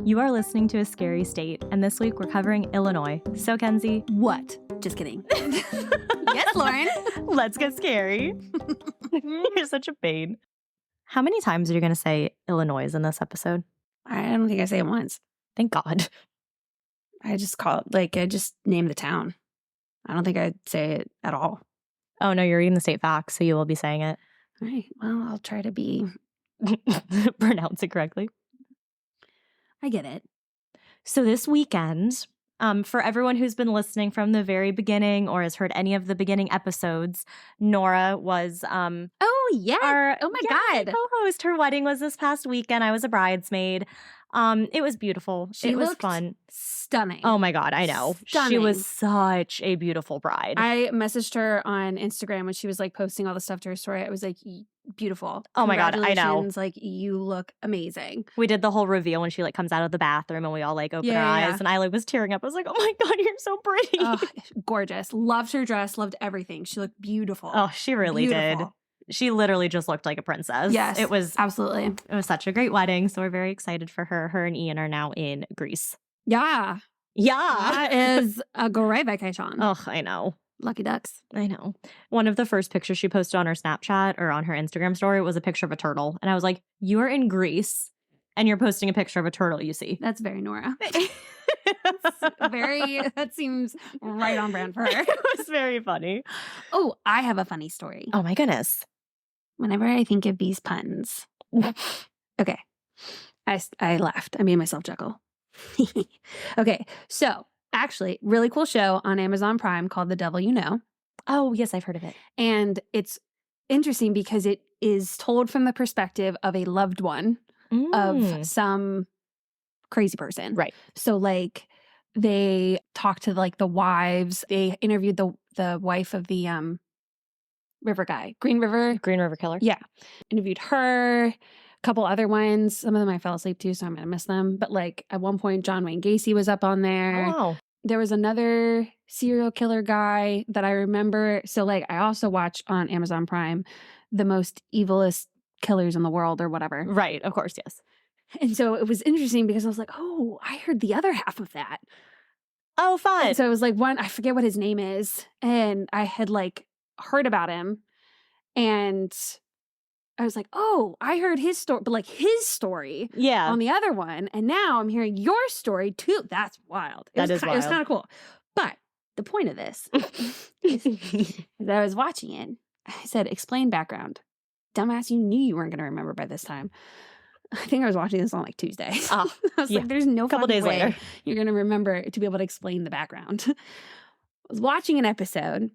You are listening to A Scary State, and this week we're covering Illinois. So, Kenzie. What? Just kidding. Yes, Lauren. Let's get scary. You're such a pain. How many times are you going to say Illinois in this episode? I don't think I say it once. Thank God. I just call it, I just name the town. I don't think I'd say it at all. Oh, no, you're reading the state facts, so you will be saying it. All right. Well, I'll try to be. Pronounce it correctly. I get it. So this weekend, for everyone who's been listening from the very beginning or has heard any of the beginning episodes, Nora was Oh, yeah. Oh, my God. co-host. Her wedding was this past weekend. I was a bridesmaid. It was beautiful. It was fun. Stunning. Oh my God, I know. Stunning. She was such a beautiful bride. I messaged her on Instagram when she was posting all the stuff to her story. I was like, beautiful. Oh my God, I know. Congratulations, you look amazing. We did the whole reveal when she comes out of the bathroom and we all open our eyes and I was tearing up. I was like, oh my God, you're so pretty. Oh, gorgeous. Loved her dress, loved everything. She looked beautiful. Oh, she really did. She literally just looked like a princess. Yes, it was absolutely. It was such a great wedding. So we're very excited for her. Her and Ian are now in Greece. Yeah. That is a great vacation. Oh, I know. Lucky ducks. I know. One of the first pictures she posted on her Snapchat or on her Instagram story was a picture of a turtle. And I was like, you are in Greece and you're posting a picture of a turtle you see. That's very Nora. That seems right on brand for her. It was very funny. Oh, I have a funny story. Oh my goodness. Whenever I think of these puns. Okay. I laughed. I made myself chuckle. Okay. So actually, really cool show on Amazon Prime called The Devil You Know. Oh, yes, I've heard of it. And it's interesting because it is told from the perspective of a loved one of some crazy person. Right. So they talked to the wives. They interviewed the wife of the river guy, Green River Killer. Yeah. Interviewed her, a couple other ones. Some of them I fell asleep to, so I'm going to miss them. But at one point, John Wayne Gacy was up on there. Oh, wow. There was another serial killer guy that I remember. So I also watched on Amazon Prime The Most Evilest Killers in the World or whatever. Right. Of course. Yes. And so it was interesting because I was like, oh, I heard the other half of that. Oh, fun. And so it was one, I forget what his name is. And I had heard about him. And I was like, oh, I heard his story, but his story on the other one. And now I'm hearing your story too. That's wild. That is wild. It was kind of cool. But the point of this is that I was watching it. I said, explain background. Dumbass, you knew you weren't going to remember by this time. I think I was watching this on Tuesday. I was like, there's no couple days way later you're going to remember to be able to explain the background. I was watching an episode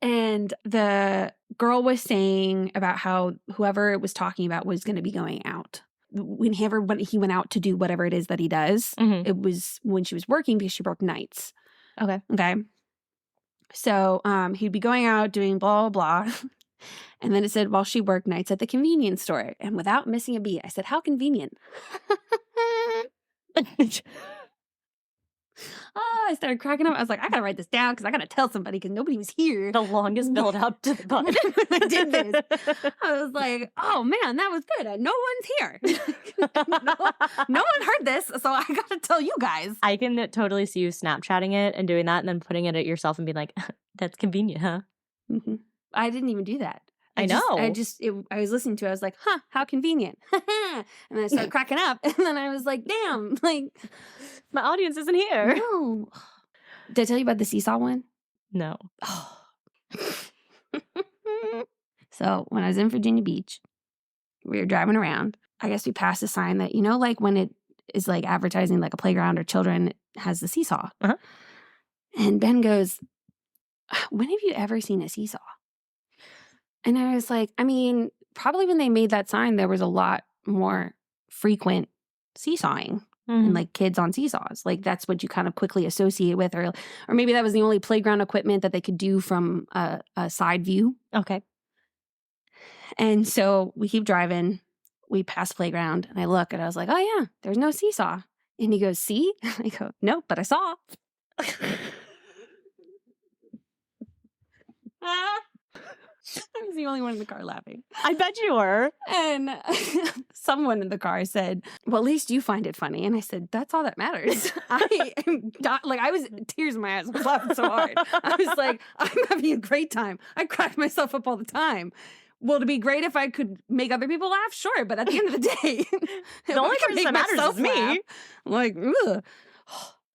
and the girl was saying about how whoever it was talking about was going to be going out. Whenever he went out to do whatever it is that he does, it was when she was working because she worked nights. Okay. So he'd be going out doing blah, blah, blah. And then it said, while she worked nights at the convenience store. And without missing a beat, I said, how convenient. I started cracking up. I was like, I got to write this down because I got to tell somebody because nobody was here. The longest build up to the button. I did this. I was like, oh, man, that was good. No one's here. no one heard this, so I got to tell you guys. I can totally see you Snapchatting it and doing that and then putting it at yourself and being like, that's convenient, huh? Mm-hmm. I didn't even do that. I know. I was listening to it. I was like, huh, how convenient. And then I started cracking up. And then I was like, damn, my audience isn't here. No. Did I tell you about the seesaw one? No. Oh. So when I was in Virginia Beach, we were driving around. I guess we passed a sign that, when it is advertising a playground or children, it has the seesaw. Uh-huh. And Ben goes, when have you ever seen a seesaw? And I was like, probably when they made that sign, there was a lot more frequent seesawing and kids on seesaws. That's what you kind of quickly associate with, or maybe that was the only playground equipment that they could do from a side view. Okay. And so we keep driving. We pass playground and I look and I was like, oh yeah, there's no seesaw. And he goes, see? I go, no, but I saw. I was the only one in the car laughing. I bet you were. And someone in the car said, well, at least you find it funny. And I said, that's all that matters. I was tears in my eyes. I was laughing so hard. I was like, I'm having a great time. I crack myself up all the time. Well, it'd be great if I could make other people laugh, sure. But at the end of the day, the only person that matters is me. Laugh, I'm like, ugh.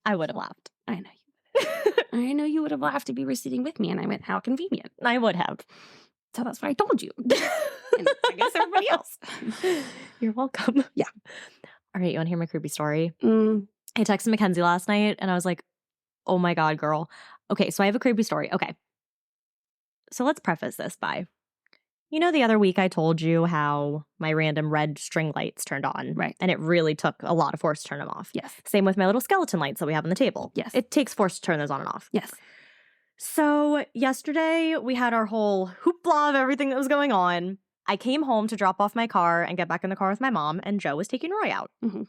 I would have laughed. I know you would. I know you would have laughed if you were sitting with me. And I went, how convenient. I would have. So that's what I told you. And I guess everybody else. You're welcome. Yeah. All right, you want to hear my creepy story? Mm. I texted Mackenzie last night and I was like, oh my God, girl. Okay, so I have a creepy story. Okay. So let's preface this by, you know, the other week I told you how my random red string lights turned on. Right. And it really took a lot of force to turn them off. Yes. Same with my little skeleton lights that we have on the table. Yes. It takes force to turn those on and off. Yes. So yesterday we had our whole hoopla of everything that was going on. I came home to drop off my car and get back in the car with my mom, and Joe was taking Roy out. Mm-hmm.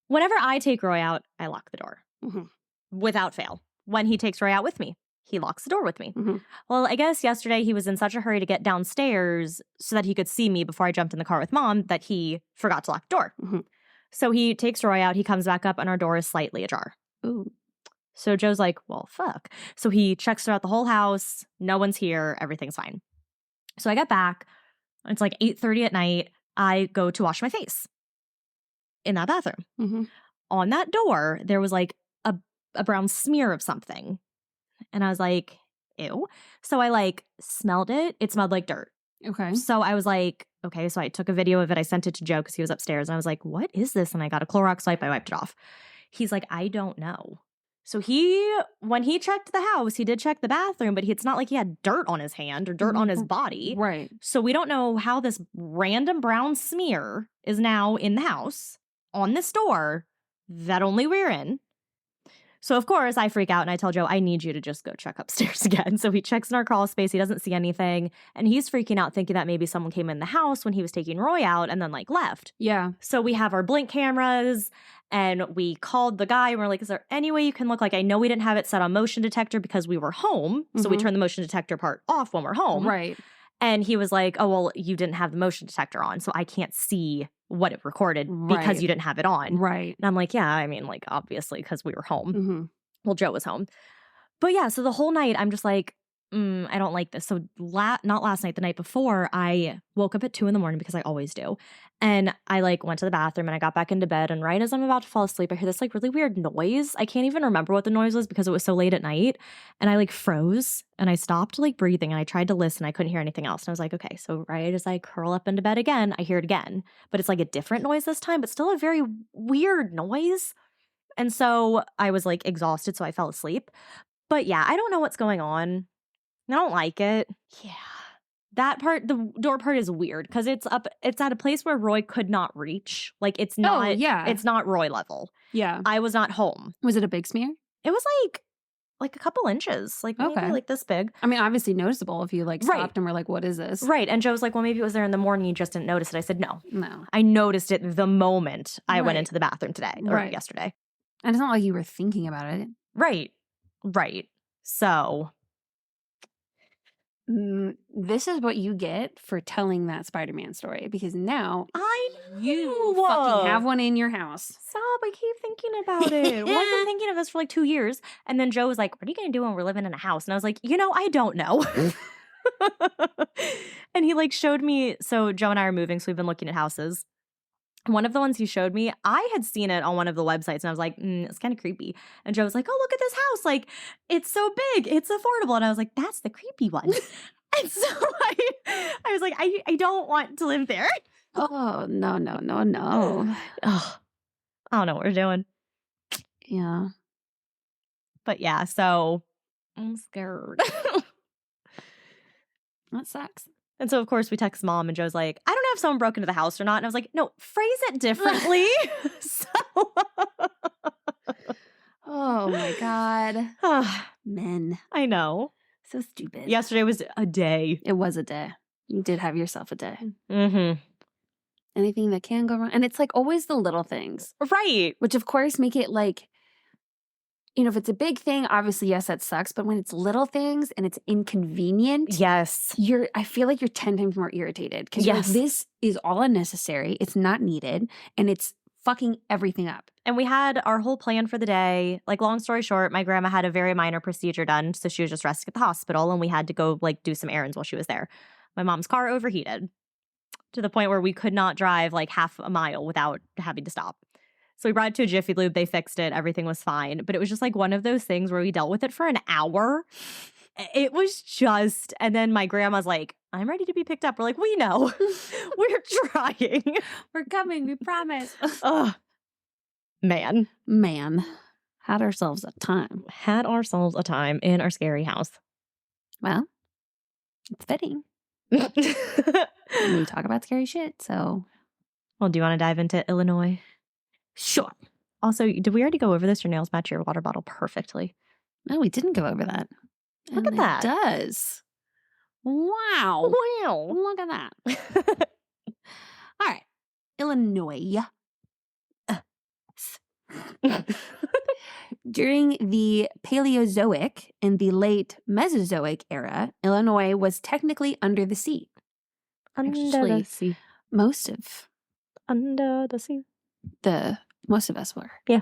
Whenever I take Roy out, I lock the door. Mm-hmm. Without fail. When he takes Roy out with me, he locks the door with me. Mm-hmm. Well, I guess yesterday he was in such a hurry to get downstairs so that he could see me before I jumped in the car with mom that he forgot to lock the door. Mm-hmm. So he takes Roy out, he comes back up, and our door is slightly ajar. Ooh. So Joe's like, well, fuck. So he checks throughout the whole house. No one's here. Everything's fine. So I get back. It's like 8:30 at night. I go to wash my face in that bathroom. Mm-hmm. On that door, there was like a brown smear of something. And I was like, ew. So I like smelled it. It smelled like dirt. Okay. So I was like, okay. So I took a video of it. I sent it to Joe because he was upstairs. And I was like, what is this? And I got a Clorox wipe. I wiped it off. He's like, I don't know. So when he checked the house, he did check the bathroom, but it's not like he had dirt on his hand or dirt on his body. Right. So we don't know how this random brown smear is now in the house on this door that only we're in. So, of course, I freak out and I tell Joe, I need you to just go check upstairs again. So he checks in our crawl space. He doesn't see anything. And he's freaking out thinking that maybe someone came in the house when he was taking Roy out and then like left. Yeah. So we have our blink cameras and we called the guy and we're like, is there any way you can look? Like, I know we didn't have it set on motion detector because we were home. So we turned the motion detector part off when we're home. Right. And he was like, oh, well, you didn't have the motion detector on. So I can't see what it recorded because Right. you didn't have it on. Right. And I'm like, yeah, I mean, like, obviously, because we were home. Mm-hmm. Well, Joe was home. But yeah, so the whole night, I'm just like, I don't like this. So not last night, the night before, I woke up at 2 a.m. because I always do. And I like went to the bathroom and I got back into bed. And right as I'm about to fall asleep, I hear this like really weird noise. I can't even remember what the noise was because it was so late at night. And I like froze and I stopped like breathing and I tried to listen. I couldn't hear anything else. And I was like, okay. So right as I curl up into bed again, I hear it again. But it's like a different noise this time, but still a very weird noise. And so I was like exhausted, so I fell asleep. But yeah, I don't know what's going on. I don't like it. Yeah. That part, the door part is weird because it's at a place where Roy could not reach. Like it's not, it's not Roy level. Yeah. I was not home. Was it a big smear? It was like a couple inches, like maybe like this big. I mean, obviously noticeable if you like stopped Right. and were like, what is this? Right. And Joe was like, well, maybe it was there in the morning. You just didn't notice it. I said, no. No. I noticed it the moment I went Right. into the bathroom today or Right. yesterday. And it's not like you were thinking about it. Right. Right. So this is what you get for telling that Spider-Man story because now you know. fucking have one in your house. Stop. I keep thinking about it. Well, I've been thinking of this for like 2 years. And then Joe was like, what are you going to do when we're living in a house? And I was like, I don't know. And he like showed me. So Joe and I are moving. So we've been looking at houses. One of the ones he showed me, I had seen it on one of the websites and I was like, it's kind of creepy. And Joe was like, oh, look at this house. Like, it's so big. It's affordable. And I was like, that's the creepy one. And so I was like, I don't want to live there. Oh, no. Oh, I don't know what we're doing. Yeah. But yeah, so I'm scared. That sucks. And so, of course, we text mom and Joe's like, I don't know if someone broke into the house or not. And I was like, no, phrase it differently. Oh, my God. Men. I know. So stupid. Yesterday was a day. It was a day. You did have yourself a day. Mm-hmm. Anything that can go wrong. And it's like always the little things. Right. Which, of course, make it like you know, if it's a big thing, obviously, yes, that sucks. But when it's little things and it's inconvenient, Yes. I feel like you're 10 times more irritated because Yes. this is all unnecessary. It's not needed. And it's fucking everything up. And we had our whole plan for the day. Like, long story short, my grandma had a very minor procedure done. So she was just resting at the hospital and we had to go like do some errands while she was there. My mom's car overheated to the point where we could not drive like half a mile without having to stop. So we brought it to a Jiffy Lube. They fixed it. Everything was fine. But it was just like one of those things where we dealt with it for an hour. It was just, and then my grandma's like, I'm ready to be picked up. We're like, we know. We're trying. We're coming. We promise. Ugh. Man. Had ourselves a time. Had ourselves a time in our scary house. Well, it's fitting. We talk about scary shit, so. Well, do you want to dive into Illinois? Sure. Also, did we already go over this? Your nails match your water bottle perfectly. No, we didn't go over that. Look at that. It does. Wow. Wow. Look at that. All right. Illinois. During the Paleozoic and the late Mesozoic era, Illinois was technically under the sea. Under Actually, the sea. Most of us were. Yeah.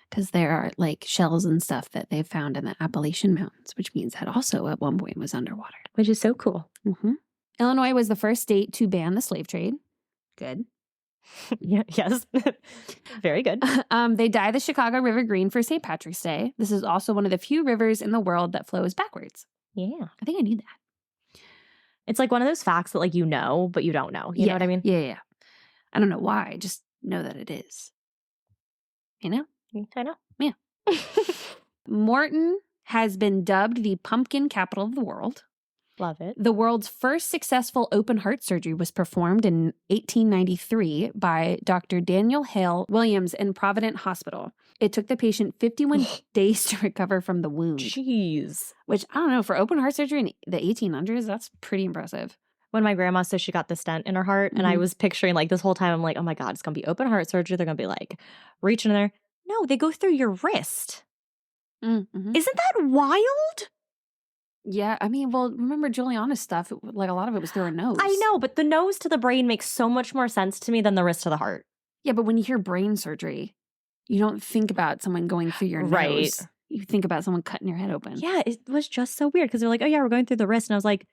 Because there are like shells and stuff that they found in the Appalachian Mountains, which means that also at one point was underwater. Which is so cool. Mm-hmm. Illinois was the first state to ban the slave trade. Good. Yeah. Yes. Very good. They dye the Chicago River green for St. Patrick's Day. This is also one of the few rivers in the world that flows backwards. Yeah. I think I knew that. It's like one of those facts that like you know, but you don't know. You know what I mean? Yeah. I don't know why. I just know that it is. You know? I know. Yeah. Morton has been dubbed the pumpkin capital of the world. Love it. The world's first successful open heart surgery was performed in 1893 by Dr. Daniel Hale Williams in Providence Hospital. It took the patient 51 days to recover from the wound. Jeez. Which, I don't know, for open heart surgery in the 1800s, that's pretty impressive. When my grandma said she got the stent in her heart, and I was picturing like this whole time, I'm like, oh my God, it's going to be open heart surgery. They're going to be like reaching in there. No, they go through your wrist. Mm-hmm. Isn't that wild? Yeah, I mean, well, remember Juliana's stuff, like a lot of it was through her nose. I know, but the nose to the brain makes so much more sense to me than the wrist to the heart. Yeah, but when you hear brain surgery, you don't think about someone going through your nose. You think about someone cutting your head open. Yeah, it was just so weird because they're like, oh yeah, we're going through the wrist. And I was like,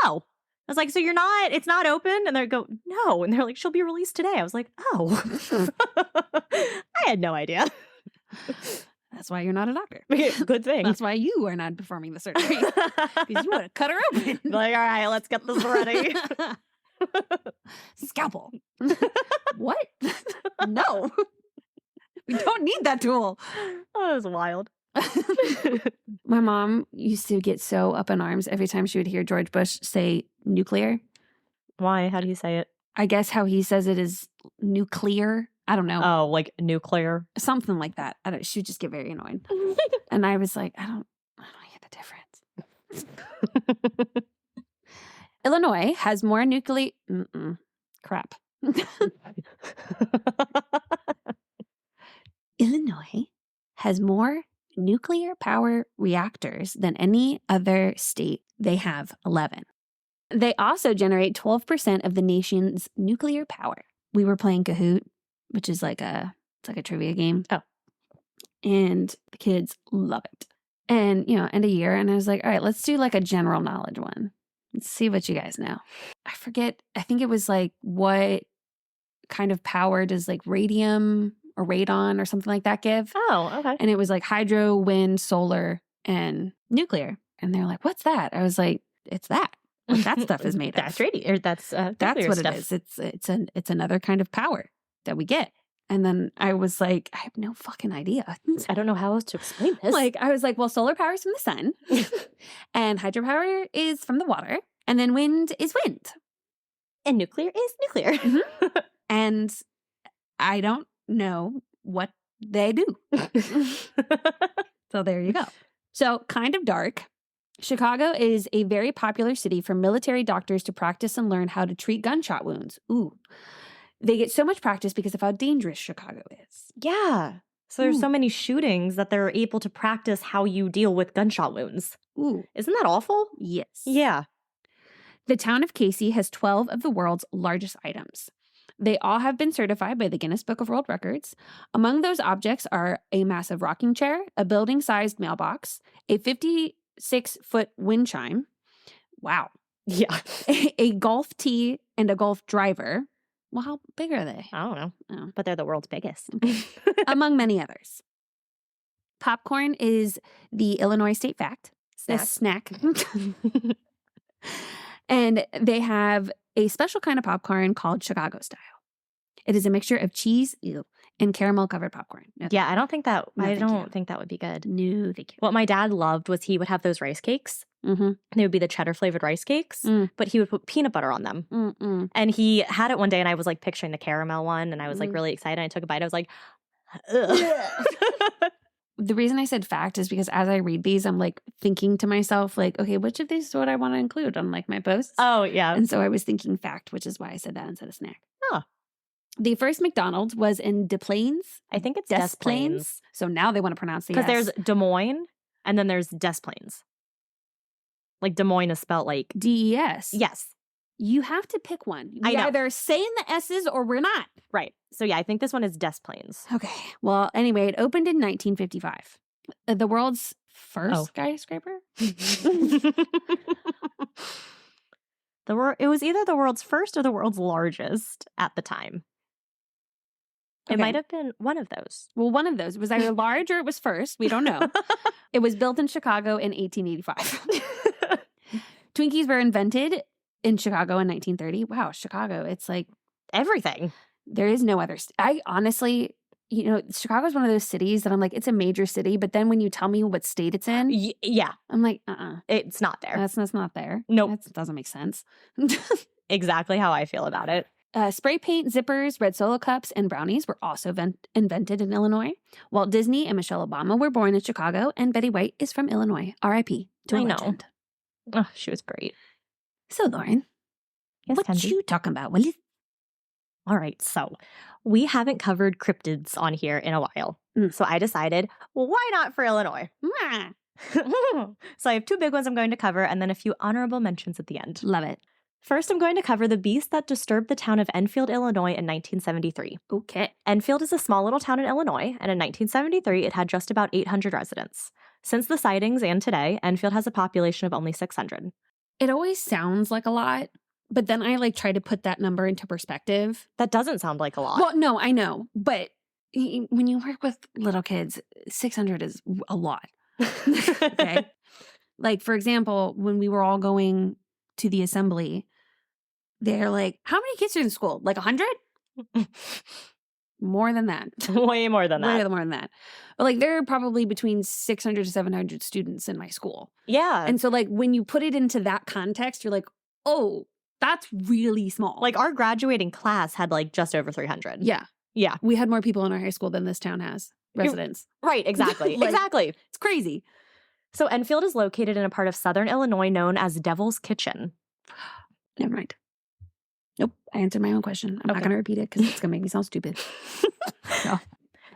oh. I was like, so it's not open? And they go, no. And they're like, she'll be released today. I was like, oh. I had no idea. That's why you're not a doctor. Good thing. That's why you are not performing the surgery. Because you want to cut her open. Like, all right, let's get this ready. Scalpel. What? No. We don't need that tool. Oh, that was wild. My mom used to get so up in arms every time she would hear George Bush say nuclear. Why? How do you say it? I guess how he says it is nuclear. I don't know. Oh, like nuclear? Something like that. She would just get very annoyed. And I was like, I don't get the difference. Illinois has more nuclear... Crap. Illinois has more nuclear power reactors than any other state. They have 11. They also generate 12% of the nation's nuclear power. We were playing Kahoot, which is like a trivia game. Oh. And the kids love it. And, end of year. And I was like, all right, let's do like a general knowledge one. Let's see what you guys know. I forget. I think it was like, what kind of power does like radium or radon or something like that give? Oh, okay. And it was like hydro, wind, solar, and nuclear. And they're like, what's that? I was like, it's that. What that stuff is made of. That's radium. That's what stuff. it is. It's another kind of power that we get. And then I was like, I have no fucking idea. I don't know how else to explain this. Like, I was like, well, solar power is from the sun, and hydropower is from the water, and then wind is wind. And nuclear is nuclear. Mm-hmm. And I don't know what they do. So there you go. So kind of dark. Chicago is a very popular city for military doctors to practice and learn how to treat gunshot wounds. Ooh. They get so much practice because of how dangerous Chicago is. Yeah. So there's Ooh. so many shootings that they're able to practice how you deal with gunshot wounds. Ooh. Isn't that awful? Yes. Yeah. The town of Casey has 12 of the world's largest items. They all have been certified by the Guinness Book of World Records. Among those objects are a massive rocking chair, a building-sized mailbox, a 56-foot wind chime. Wow. Yeah. A golf tee and a golf driver. Well, how big are they? I don't know. Oh. But they're the world's biggest. Among many others. Popcorn is the Illinois state fact. Snack. A snack. And they have a special kind of popcorn called Chicago style. It is a mixture of cheese and caramel covered popcorn. No, Yeah, I don't think that thank you. think that would be good. No, thank you. What my dad loved was he would have those rice cakes. Mm-hmm. They would be the cheddar flavored rice cakes, but he would put peanut butter on them. Mm-mm. And he had it one day and I was like picturing the caramel one and I was like really excited. I took a bite. I was like, ugh. The reason I said fact is because as I read these, I'm like thinking to myself, like, okay, which of these is what I want to include on like my posts? Oh, yeah. And so I was thinking fact, which is why I said that instead of snack. Oh. The first McDonald's was in Des Plaines. I think it's Des Plaines. So now they want to pronounce the because S. there's Des Moines and then there's Des Plaines. Like Des Moines is spelled like DES. yes. You have to pick one. I We're know. either saying the S's or we're not. Right. So yeah, I think this one is Des Plaines. Okay. Well, anyway, it opened in 1955. The world's first skyscraper? It was either the world's first or the world's largest at the time. It Okay. might have been one of those. Well, one of those. It was either large or it was first. We don't know. It was built in Chicago in 1885. Twinkies were invented in Chicago in 1930. Wow, Chicago. It's like Everything. there is no other. I honestly, Chicago is one of those cities that I'm like, it's a major city. But then when you tell me what state it's in, Yeah, I'm like, it's not there. that's not there. Nope. That doesn't make sense. Exactly how I feel about it. Spray paint, zippers, red Solo cups, and brownies were also invented in Illinois. Walt Disney and Michelle Obama were born in Chicago, and Betty White is from Illinois. R.I.P. to a I know. legend. Oh, she was great. So, Lauren, Yes, what Kenzie? you talking about? Will you? All right, so we haven't covered cryptids on here in a while. So I decided, well, why not for Illinois? So I have two big ones I'm going to cover and then a few honorable mentions at the end. Love it. First, I'm going to cover the beast that disturbed the town of Enfield, Illinois in 1973. Okay. Enfield is a small little town in Illinois, and in 1973, it had just about 800 residents. Since the sightings and today, Enfield has a population of only 600. It always sounds like a lot, but then I try to put that number into perspective. That doesn't sound like a lot. Well, no, I know, but when you work with little kids, 600 is a lot. Okay. For example, when we were all going to the assembly, they're like, how many kids are in school? 100? More than that. Way more than that. Way more than that. But there are probably between 600 to 700 students in my school. Yeah. And so when you put it into that context, you're like, oh, that's really small. Our graduating class had just over 300. Yeah. Yeah. We had more people in our high school than this town has residents. Right, exactly. Exactly. It's crazy. So Enfield is located in a part of southern Illinois known as Devil's Kitchen. Never mind. Nope. I answered my own question. I'm not going to repeat it because it's going to make me sound stupid. So.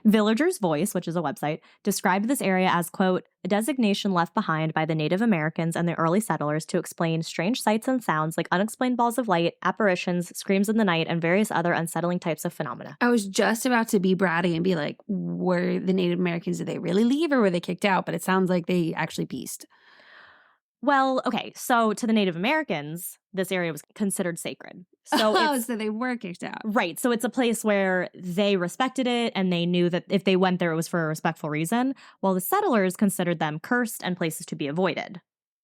Villager's Voice, which is a website, described this area as, quote, a designation left behind by the Native Americans and the early settlers to explain strange sights and sounds like unexplained balls of light, apparitions, screams in the night, and various other unsettling types of phenomena. I was just about to be bratty and be like, were the Native Americans, did they really leave or were they kicked out? But it sounds like they actually pieced. Well, okay, so to the Native Americans, this area was considered sacred. So so they were kicked out. Right. So it's a place where they respected it and they knew that if they went there, it was for a respectful reason, while the settlers considered them cursed and places to be avoided,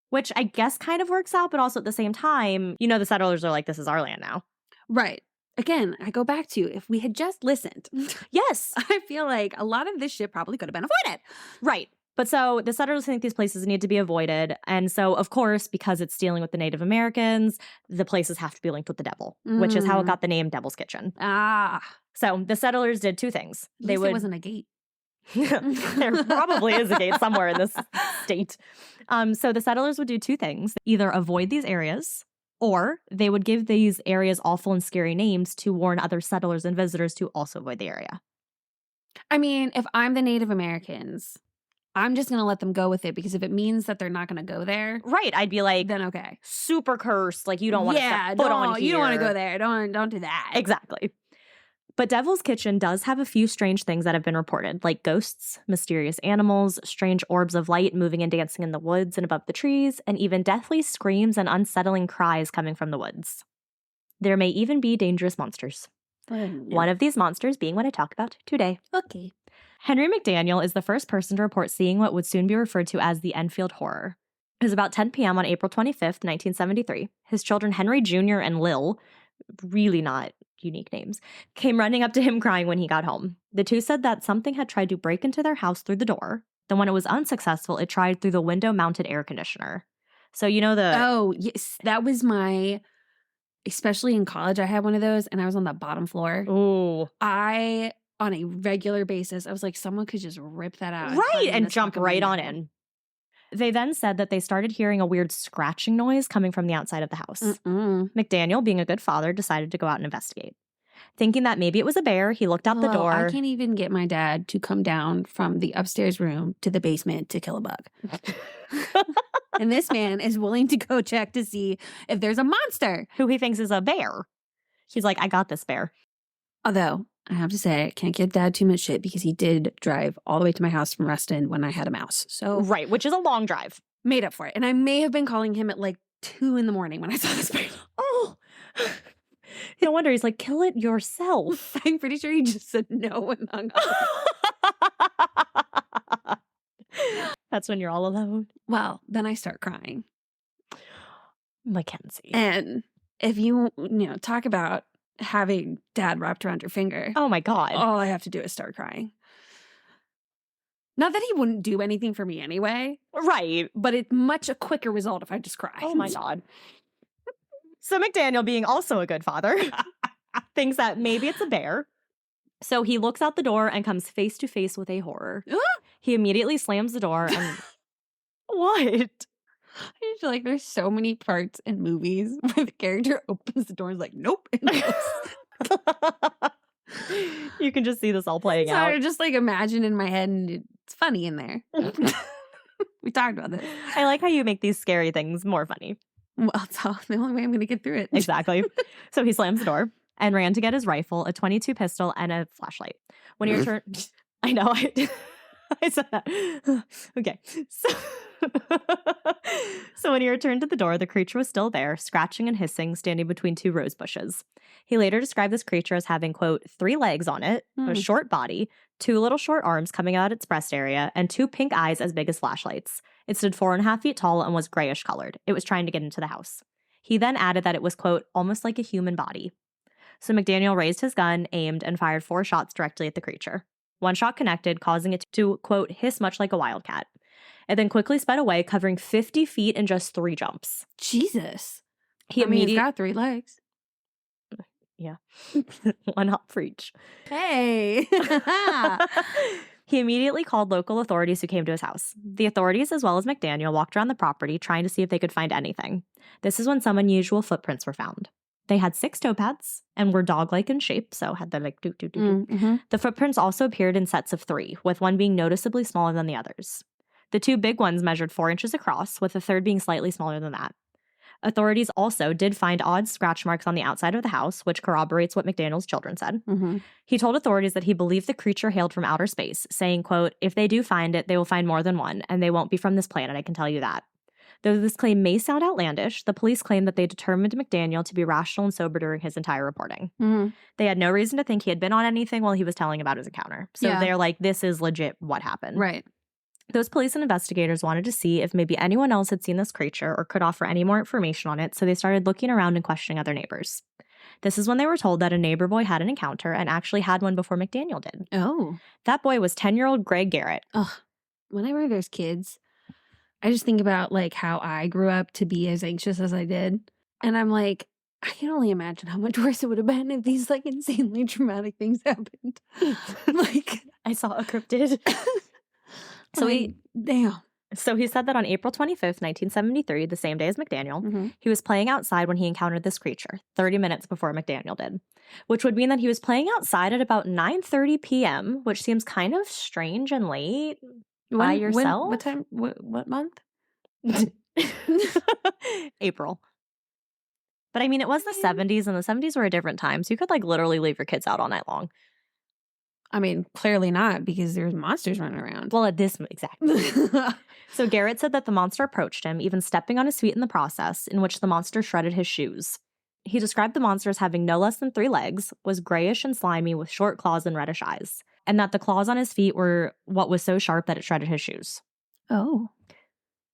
which I guess kind of works out. But also at the same time, the settlers are like, this is our land now. Right. Again, I go back to if we had just listened. Yes. I feel like a lot of this shit probably could have been avoided. Right. But so the settlers think these places need to be avoided. And so, of course, because it's dealing with the Native Americans, the places have to be linked with the devil, which is how it got the name Devil's Kitchen. Ah. So the settlers did two things. It wasn't a gate. There probably is a gate somewhere in this state. So the settlers would do two things. Either avoid these areas, or they would give these areas awful and scary names to warn other settlers and visitors to also avoid the area. I mean, if I'm the Native Americans, I'm just going to let them go with it because if it means that they're not going to go there, Right. I'd be like, then okay. super cursed. Like, you don't want to step foot on here. You don't want to go there. Don't do that. Exactly. But Devil's Kitchen does have a few strange things that have been reported, like ghosts, mysterious animals, strange orbs of light moving and dancing in the woods and above the trees, and even deathly screams and unsettling cries coming from the woods. There may even be dangerous monsters. One of these monsters being what I talk about today. Okay. Henry McDaniel is the first person to report seeing what would soon be referred to as the Enfield Horror. It was about 10 p.m. on April 25th, 1973. His children Henry Jr. and Lil, really not unique names, came running up to him crying when he got home. The two said that something had tried to break into their house through the door. Then when it was unsuccessful, it tried through the window-mounted air conditioner. So you know the... Oh, yes. That was my... Especially in college, I had one of those, and I was on the bottom floor. Ooh. On a regular basis, I was like, someone could just rip that out. Right, and jump right on in. They then said that they started hearing a weird scratching noise coming from the outside of the house. McDaniel, being a good father, decided to go out and investigate. Thinking that maybe it was a bear, he looked out the door. I can't even get my dad to come down from the upstairs room to the basement to kill a bug. And this man is willing to go check to see if there's a monster. Who he thinks is a bear. He's like, I got this bear. Although, I have to say, I can't give Dad too much shit because he did drive all the way to my house from Reston when I had a mouse. So right, which is a long drive. Made up for it. And I may have been calling him at like 2 a.m. when I saw this bear. Oh, no wonder. He's like, kill it yourself. I'm pretty sure he just said no and hung up. That's when you're all alone. Well, then I start crying. Mackenzie. And if you talk about having Dad wrapped around your finger. Oh my God. All I have to do is start crying. Not that he wouldn't do anything for me anyway. Right. But it's much a quicker result if I just cry. Oh my God. So McDaniel, being also a good father, thinks that maybe it's a bear. So he looks out the door and comes face to face with a horror. He immediately slams the door and... What? I feel like there's so many parts in movies where the character opens the door and is like, nope. You can just see this all playing out. I just like imagine in my head and it's funny in there. We talked about this. I like how you make these scary things more funny. Well, it's the only way I'm going to get through it. Exactly. So he slams the door and ran to get his rifle, a .22 pistol, and a flashlight. When he returned... I know, I said that. Okay. So when he returned to the door, the creature was still there, scratching and hissing, standing between 2 rose bushes. He later described this creature as having, quote, 3 legs on it, a short body, 2 little short arms coming out its breast area, and 2 pink eyes as big as flashlights. It stood 4.5 feet tall and was grayish colored. It was trying to get into the house. He then added that it was, quote, almost like a human body. So McDaniel raised his gun, aimed, and fired 4 shots directly at the creature. 1 shot connected, causing it to, quote, hiss much like a wildcat. It then quickly sped away, covering 50 feet in just 3 jumps. Jesus. He's got 3 legs. Yeah. 1 hop for each. Hey. He immediately called local authorities who came to his house. The authorities, as well as McDaniel, walked around the property trying to see if they could find anything. This is when some unusual footprints were found. They had 6 toe pads and were dog-like in shape, so had the like do. The footprints also appeared in sets of 3, with one being noticeably smaller than the others. The 2 big ones measured 4 inches across, with the third being slightly smaller than that. Authorities also did find odd scratch marks on the outside of the house, which corroborates what McDaniel's children said. He told authorities that he believed the creature hailed from outer space, saying, quote, if they do find it, they will find more than one, and they won't be from this planet, I can tell you that. Though this claim may sound outlandish, the police claim that they determined McDaniel to be rational and sober during his entire reporting. They had no reason to think he had been on anything while he was telling about his encounter. So they're like, this is legit what happened. Right. Those police and investigators wanted to see if maybe anyone else had seen this creature or could offer any more information on it, so they started looking around and questioning other neighbors. This is when they were told that a neighbor boy had an encounter and actually had one before McDaniel did. Oh. That boy was 10-year-old Greg Garrett. Ugh. Whenever there's kids, I just think about like how I grew up to be as anxious as I did. And I'm like, I can only imagine how much worse it would have been if these like insanely traumatic things happened. Like I saw a cryptid. So damn. So he said that on April 25th, 1973, the same day as McDaniel, he was playing outside when he encountered this creature, 30 minutes before McDaniel did, which would mean that he was playing outside at about 9:30 p.m., which seems kind of strange and late by yourself. What time? What month? April. But I mean, it was the 70s, and the 70s were a different time, so you could like literally leave your kids out all night long. I mean, clearly not, because there's monsters running around. Well, at this, exactly. So Garrett said that the monster approached him, even stepping on his feet in the process, in which the monster shredded his shoes. He described the monster as having no less than 3 legs, was grayish and slimy with short claws and reddish eyes, and that the claws on his feet were what was so sharp that it shredded his shoes. Oh.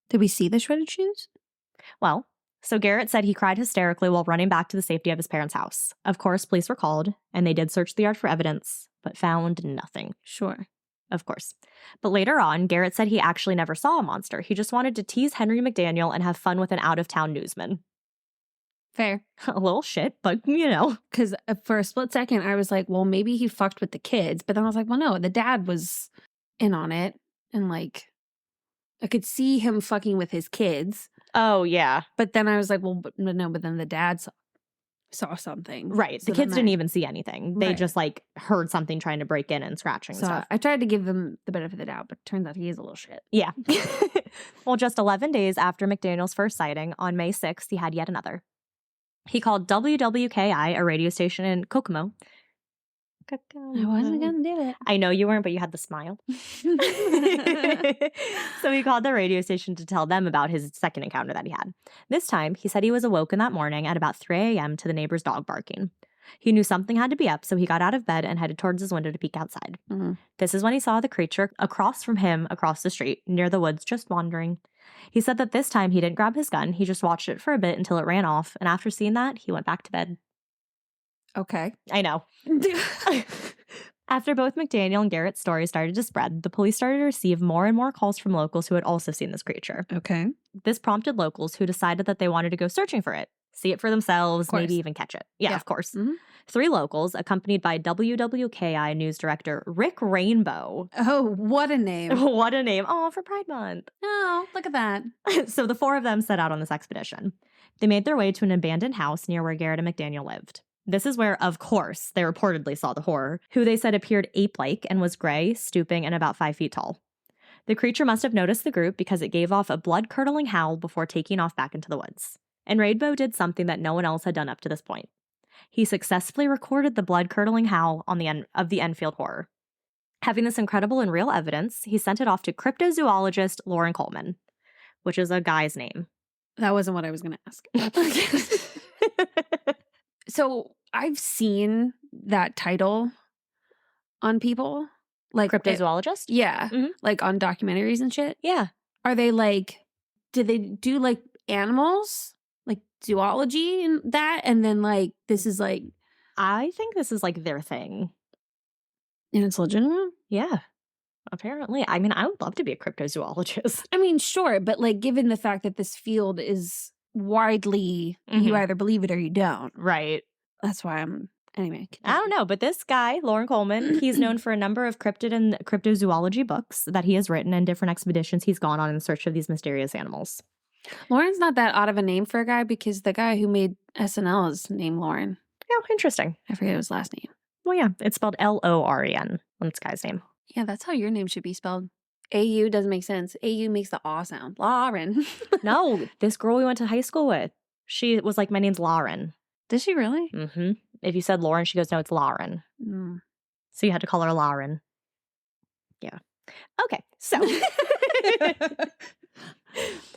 Did we see the shredded shoes? Well, so Garrett said he cried hysterically while running back to the safety of his parents' house. Of course, police were called, and they did search the yard for evidence, but found nothing. Sure. Of course. But later on, Garrett said he actually never saw a monster. He just wanted to tease Henry McDaniel and have fun with an out-of-town newsman. Fair. A little shit, but you know. Because for a split second, I was like, well, maybe he fucked with the kids. But then I was like, well, no, the dad was in on it. And like, I could see him fucking with his kids. Oh, yeah. But then I was like, well, but then the dad saw something. Right. So the kids then didn't even see anything. They Right. just like heard something trying to break in and scratching So stuff. I tried to give them the benefit of the doubt, but it turns out he is a little shit. Yeah. Well, just 11 days after McDaniel's first sighting, on May 6th, he had yet another. He called WWKI, a radio station in Kokomo. I wasn't going to do it. I know you weren't, but you had the smile. So he called the radio station to tell them about his second encounter that he had. This time, he said he was awoken that morning at about 3 a.m. to the neighbor's dog barking. He knew something had to be up, so he got out of bed and headed towards his window to peek outside. Mhm. This is when he saw the creature across from him, across the street, near the woods, just wandering. He said that this time he didn't grab his gun, he just watched it for a bit until it ran off, and after seeing that, he went back to bed. Okay. I know. After both McDaniel and Garrett's stories started to spread, the police started to receive more and more calls from locals who had also seen this creature. Okay. This prompted locals who decided that they wanted to go searching for it, see it for themselves, maybe even catch it. Yeah, of course. Mhm. 3 locals, accompanied by WWKI news director Rick Rainbow. Oh, what a name. What a name. Oh, for Pride Month. Oh, look at that. So the 4 of them set out on this expedition. They made their way to an abandoned house near where Garrett and McDaniel lived. This is where, of course, they reportedly saw the horror, who they said appeared ape-like and was gray, stooping, and about 5 feet tall. The creature must have noticed the group because it gave off a blood-curdling howl before taking off back into the woods. And Rainbow did something that no one else had done up to this point. He successfully recorded the blood-curdling howl on the end of the Enfield Horror. Having this incredible and real evidence, he sent it off to cryptozoologist Lauren Coleman, which is a guy's name. That wasn't what I was going to ask. So I've seen that title on people. Like Cryptozoologist? Yeah. Mhm. Like on documentaries and shit. Yeah. Are they like, did they do like animals? Like zoology and that? And then like, this is like. I think this is like their thing. And it's legitimate? Yeah. Apparently. I mean, I would love to be a cryptozoologist. I mean, sure. But like, given the fact that this field is widely, you either believe it or you don't. Right. That's why I'm, anyway. I don't know, but this guy, Lauren Coleman, he's known for a number of cryptid and cryptozoology books that he has written and different expeditions he's gone on in search of these mysterious animals. Lauren's not that odd of a name for a guy because the guy who made SNL is named Lauren. Oh, interesting. I forget his last name. Well, yeah, it's spelled Loren. That's the guy's name. Yeah, that's how your name should be spelled. AU doesn't make sense. AU makes the aw sound. Lauren. No, this girl we went to high school with, she was like, my name's Lauren. Did she really? Mm-hmm. If you said Lauren, she goes, no, it's Lauren. Mm. So you had to call her Lauren. Yeah. Okay, so.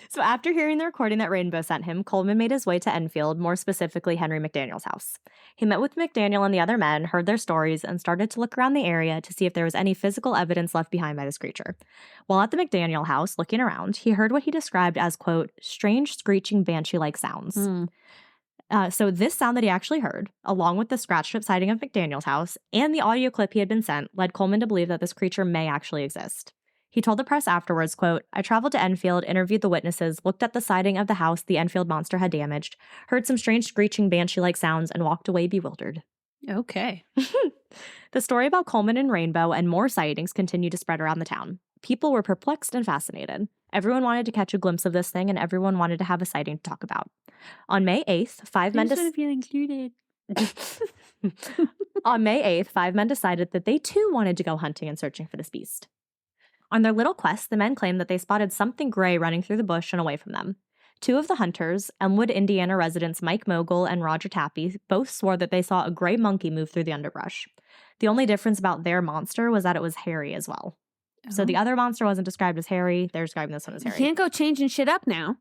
So after hearing the recording that Rainbow sent him, Coleman made his way to Enfield, more specifically Henry McDaniel's house. He met with McDaniel and the other men, heard their stories, and started to look around the area to see if there was any physical evidence left behind by this creature. While at the McDaniel house, looking around, he heard what he described as, quote, strange screeching banshee-like sounds. So this sound that he actually heard, along with the scratched-up sighting of McDaniel's house and the audio clip he had been sent, led Coleman to believe that this creature may actually exist. He told the press afterwards, quote, I traveled to Enfield, interviewed the witnesses, looked at the siding of the house the Enfield monster had damaged, heard some strange screeching banshee-like sounds, and walked away bewildered. Okay. The story about Coleman and Rainbow and more sightings continued to spread around the town. People were perplexed and fascinated. Everyone wanted to catch a glimpse of this thing, and everyone wanted to have a sighting to talk about. On May 8th, feel included. On May 8th, 5 men decided that they too wanted to go hunting and searching for this beast. On their little quest, the men claimed that they spotted something gray running through the bush and away from them. 2 of the hunters, Elmwood, Indiana residents Mike Mogul and Roger Tappy, both swore that they saw a gray monkey move through the underbrush. The only difference about their monster was that it was hairy as well. So the other monster wasn't described as hairy. They're describing this one as hairy. You can't go changing shit up now.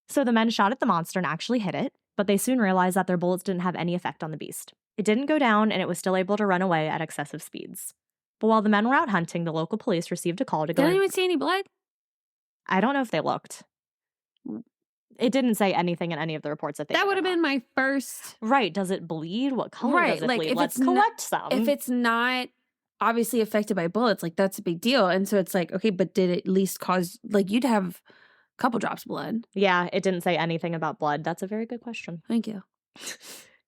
So the men shot at the monster and actually hit it, but they soon realized that their bullets didn't have any effect on the beast. It didn't go down, and it was still able to run away at excessive speeds. But while the men were out hunting, the local police received a call to go. Didn't even see any blood? I don't know if they looked. It didn't say anything in any of the reports that they That would have been my first. Right. Does it bleed? What color does it bleed? Let's collect some. If it's not obviously affected by bullets, like that's a big deal. And so it's like, okay, but did it at least cause, like you'd have a couple drops of blood? Yeah, it didn't say anything about blood. That's a very good question. Thank you.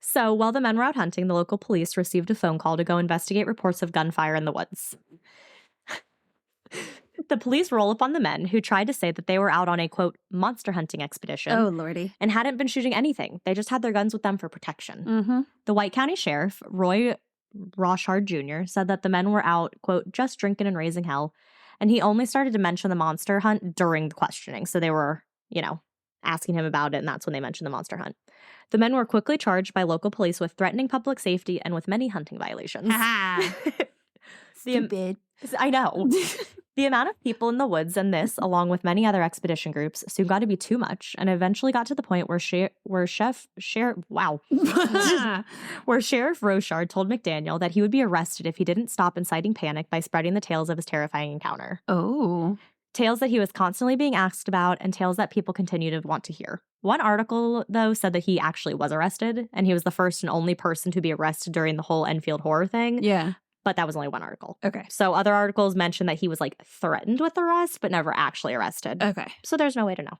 So while the men were out hunting, the local police received a phone call to go investigate reports of gunfire in the woods. The police roll up on the men, who tried to say that they were out on a, quote, monster hunting expedition. Oh, lordy. And hadn't been shooting anything. They just had their guns with them for protection. Mm-hmm. The White County Sheriff, Roy Rochard Jr., said that the men were out, quote, just drinking and raising hell. And he only started to mention the monster hunt during the questioning. So they were, asking him about it, and that's when they mentioned the monster hunt. The men were quickly charged by local police with threatening public safety and with many hunting violations. Stupid. I know. The amount of people in the woods and this, along with many other expedition groups, soon got to be too much, and eventually got to the point where Sheriff Rochard told McDaniel that he would be arrested if he didn't stop inciting panic by spreading the tales of his terrifying encounter. Oh. Tales that he was constantly being asked about, and tales that people continue to want to hear. One article, though, said that he actually was arrested, and he was the first and only person to be arrested during the whole Enfield Horror thing. Yeah. But that was only one article. Okay. So other articles mentioned that he was threatened with arrest, but never actually arrested. Okay. So there's no way to know.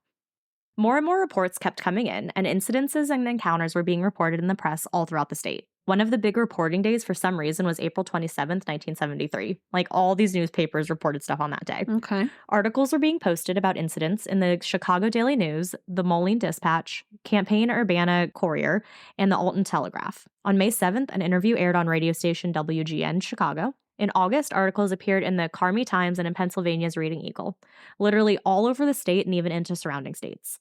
More and more reports kept coming in, and incidences and encounters were being reported in the press all throughout the state. One of the big reporting days for some reason was April 27th, 1973. All these newspapers reported stuff on that day. Okay. Articles were being posted about incidents in the Chicago Daily News, the Moline Dispatch, Campaign Urbana Courier, and the Alton Telegraph. On May 7th, an interview aired on radio station WGN Chicago. In August, articles appeared in the Carmi Times and in Pennsylvania's Reading Eagle, literally all over the state and even into surrounding states.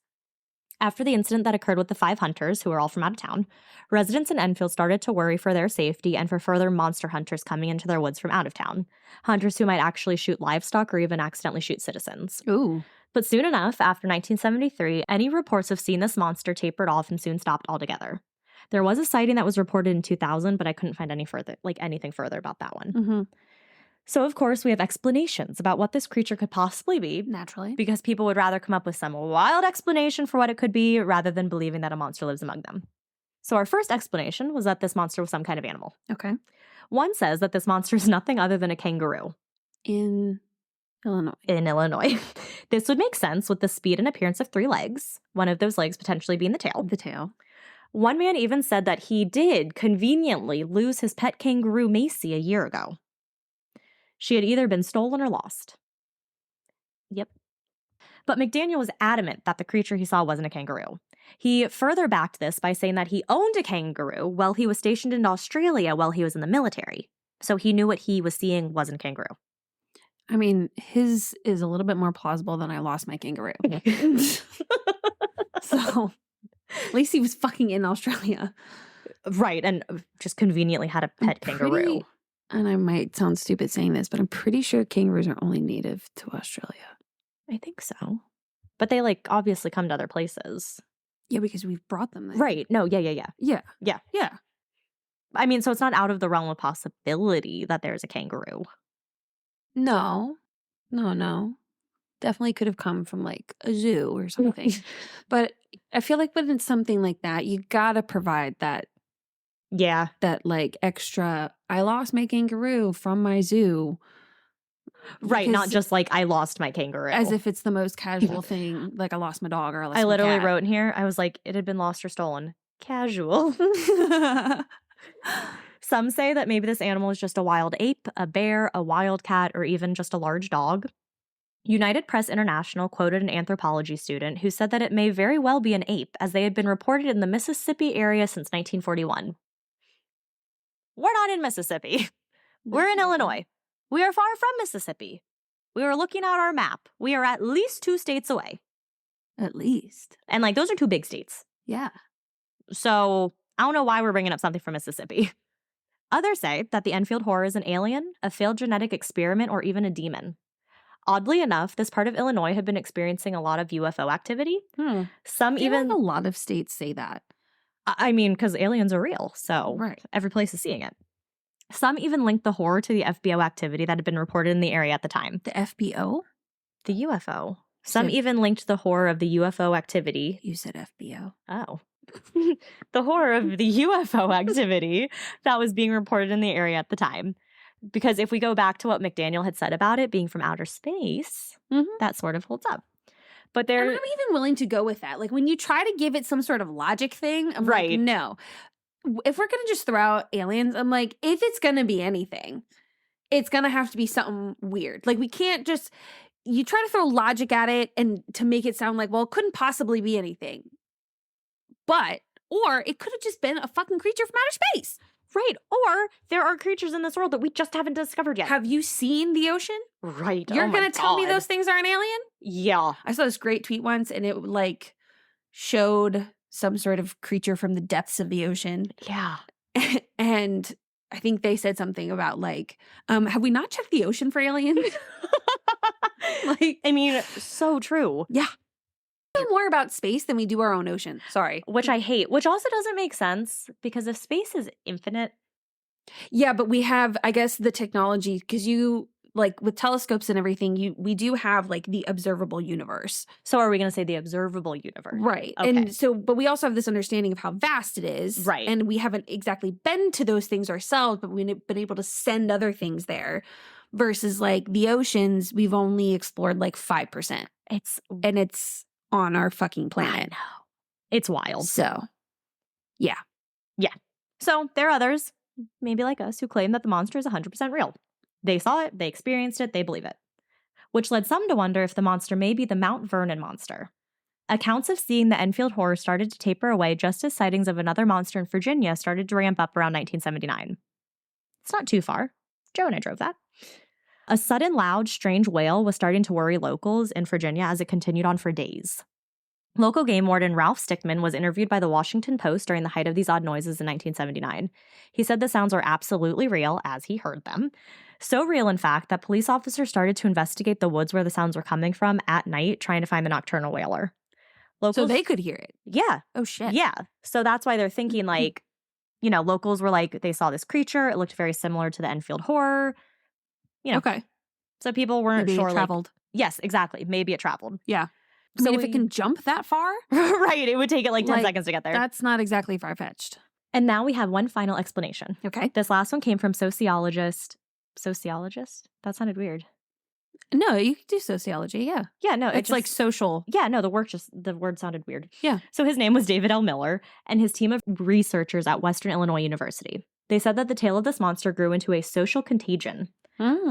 After the incident that occurred with the 5 hunters, who were all from out of town, residents in Enfield started to worry for their safety and for further monster hunters coming into their woods from out of town. Hunters who might actually shoot livestock or even accidentally shoot citizens. Ooh. But soon enough, after 1973, any reports of seeing this monster tapered off and soon stopped altogether. There was a sighting that was reported in 2000, but I couldn't find anything further about that one. Mm-hmm. So, of course, we have explanations about what this creature could possibly be. Naturally. Because people would rather come up with some wild explanation for what it could be rather than believing that a monster lives among them. So our first explanation was that this monster was some kind of animal. Okay. One says that this monster is nothing other than a kangaroo. In Illinois. This would make sense with the speed and appearance of 3 legs, one of those legs potentially being the tail. The tail. One man even said that he did conveniently lose his pet kangaroo Macy a year ago. She had either been stolen or lost. Yep. But McDaniel was adamant that the creature he saw wasn't a kangaroo. He further backed this by saying that he owned a kangaroo while he was stationed in Australia while he was in the military. So he knew what he was seeing wasn't a kangaroo. I mean, his is a little bit more plausible than I lost my kangaroo. So, at least he was fucking in Australia. Right, and just conveniently had a pet kangaroo. And I might sound stupid saying this, but I'm pretty sure kangaroos are only native to Australia. I think so. But they obviously come to other places. Yeah, because we've brought them there. Right. No, yeah. Yeah. I mean, so it's not out of the realm of possibility that there's a kangaroo. No. Definitely could have come from a zoo or something. But I feel like when it's something like that, you gotta provide that. Yeah. That extra, I lost my kangaroo from my zoo. Right, not just I lost my kangaroo. As if it's the most casual thing, I lost my dog or I lost my cat. I literally wrote in here, I was it had been lost or stolen. Casual. Some say that maybe this animal is just a wild ape, a bear, a wildcat, or even just a large dog. United Press International quoted an anthropology student who said that it may very well be an ape, as they had been reported in the Mississippi area since 1941. We're not in Mississippi. We're in Illinois. We are far from Mississippi. We were looking at our map. We are at least 2 states away. At least. And like those are 2 big states. Yeah. So I don't know why we're bringing up something from Mississippi. Others say that the Enfield Horror is an alien, a failed genetic experiment, or even a demon. Oddly enough, this part of Illinois had been experiencing a lot of UFO activity. Some even a lot of states say that. I mean, because aliens are real, so Right. every place is seeing it. Some even linked the horror to the FBO activity that had been reported in the area at the time. The FBO? The UFO. Some So- even linked the horror of the UFO activity. You said FBO. Oh. The horror of the UFO activity that was being reported in the area at the time. Because if we go back to what McDaniel had said about it being from outer space, that sort of holds up. But And there, I'm even willing to go with that. Like when you try to give it some sort of logic thing, I'm Right. like, no. If we're going to just throw out aliens, I'm like, if it's going to be anything, it's going to have to be something weird. Like we can't just, you try to throw logic at it and to make it sound like, well, it couldn't possibly be anything. But, or it could have just been a fucking creature from outer space. right. Or there are creatures in this world that we just haven't discovered yet. Have you seen the ocean? Right. You're Oh my going to tell me God. those things are an alien? Yeah. I saw this great tweet once and it like showed some sort of creature from the depths of the ocean. Yeah. And I think they said something about like, have we not checked the ocean for aliens? Like, I mean, so true. yeah. We know more about space than we do our own ocean. Sorry. Which I hate, which also doesn't make sense because if space is infinite, Yeah, but we have, I guess, the technology because you like with telescopes and everything, we do have like the observable universe. so are we going to say the observable universe? Right. Okay. And so, but we also have this understanding of how vast it is. Right. And we haven't exactly been to those things ourselves, but we've been able to send other things there versus like the oceans, we've only explored like 5%. It's And it's on our fucking planet. It's wild. So, So there are others, maybe like us, who claim that the monster is 100% real. They saw it, they experienced it, they believe it. Which led some to wonder if the monster may be the Mount Vernon monster. Accounts of seeing the Enfield Horror started to taper away just as sightings of another monster in Virginia started to ramp up around 1979. It's not too far. Joe and I drove that. A sudden, loud, strange wail was starting to worry locals in Virginia as it continued on for days. Local game warden Ralph Stickman was interviewed by the Washington Post during the height of these odd noises in 1979. He said the sounds were absolutely real as he heard them. So real, in fact, that police officers started to investigate the woods where the sounds were coming from at night, trying to find the nocturnal wailer. Locals, so they could hear it. yeah, Oh, shit. yeah. So that's why they're thinking like, you know, locals were like, they saw this creature. It looked very similar to the Enfield Horror. You know, Okay. so people weren't Maybe sure. it Like, traveled. yes, exactly. Maybe it traveled. Yeah. I So mean, if it can jump that far, right, it would take it like 10 Like, seconds to get there. that's not exactly far-fetched. And now we have one final explanation. Okay. This last one came from sociologist? That sounded weird. No, you could do sociology. Yeah. Yeah, no, It's like social. yeah, no, the word sounded weird. Yeah. So his name was David L. Miller and his team of researchers at Western Illinois University. They said that the tale of this monster grew into a social contagion.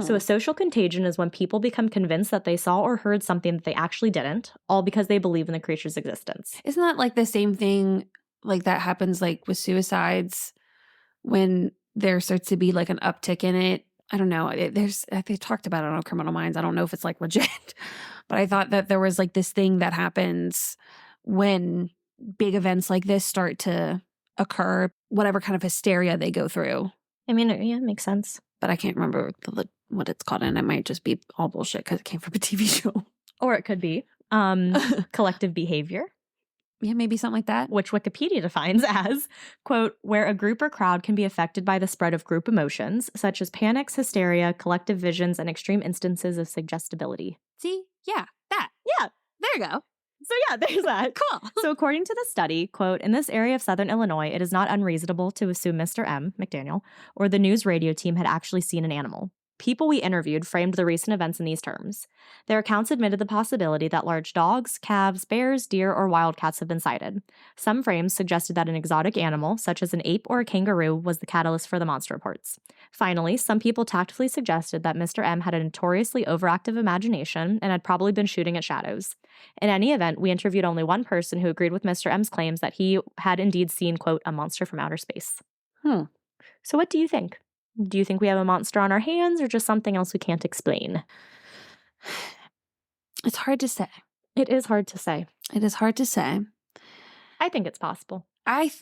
So a social contagion is when people become convinced that they saw or heard something that they actually didn't, all because they believe in the creature's existence. Isn't that like the same thing like that happens like with suicides when there starts to be like an uptick in it? I don't know. They talked about it on Criminal Minds. I don't know if it's like legit, but I thought that there was like this thing that happens when big events like this start to occur, whatever kind of hysteria they go through. I mean, yeah, it makes sense. But I can't remember what it's called, and it might just be all bullshit because it came from a TV show. Or it could be collective behavior, Yeah, maybe something like that. which Wikipedia defines as, quote, where a group or crowd can be affected by the spread of group emotions, such as panics, hysteria, collective visions, and extreme instances of suggestibility. See? Yeah, that. Yeah. There you go. So yeah, there's that. Cool. So according to the study, quote, in this area of Southern Illinois, it is not unreasonable to assume Mr. M, McDaniel, or the news radio team had actually seen an animal. People we interviewed framed the recent events in these terms. Their accounts admitted the possibility that large dogs, calves, bears, deer, or wildcats have been sighted. Some frames suggested that an exotic animal, such as an ape or a kangaroo, was the catalyst for the monster reports. Finally, some people tactfully suggested that Mr. M had a notoriously overactive imagination and had probably been shooting at shadows. In any event, we interviewed only one person who agreed with Mr. M's claims that he had indeed seen, quote, a monster from outer space. So what do you think? Do you think we have a monster on our hands or just something else we can't explain? It's hard to say. It is hard to say. It is hard to say. I think it's possible. I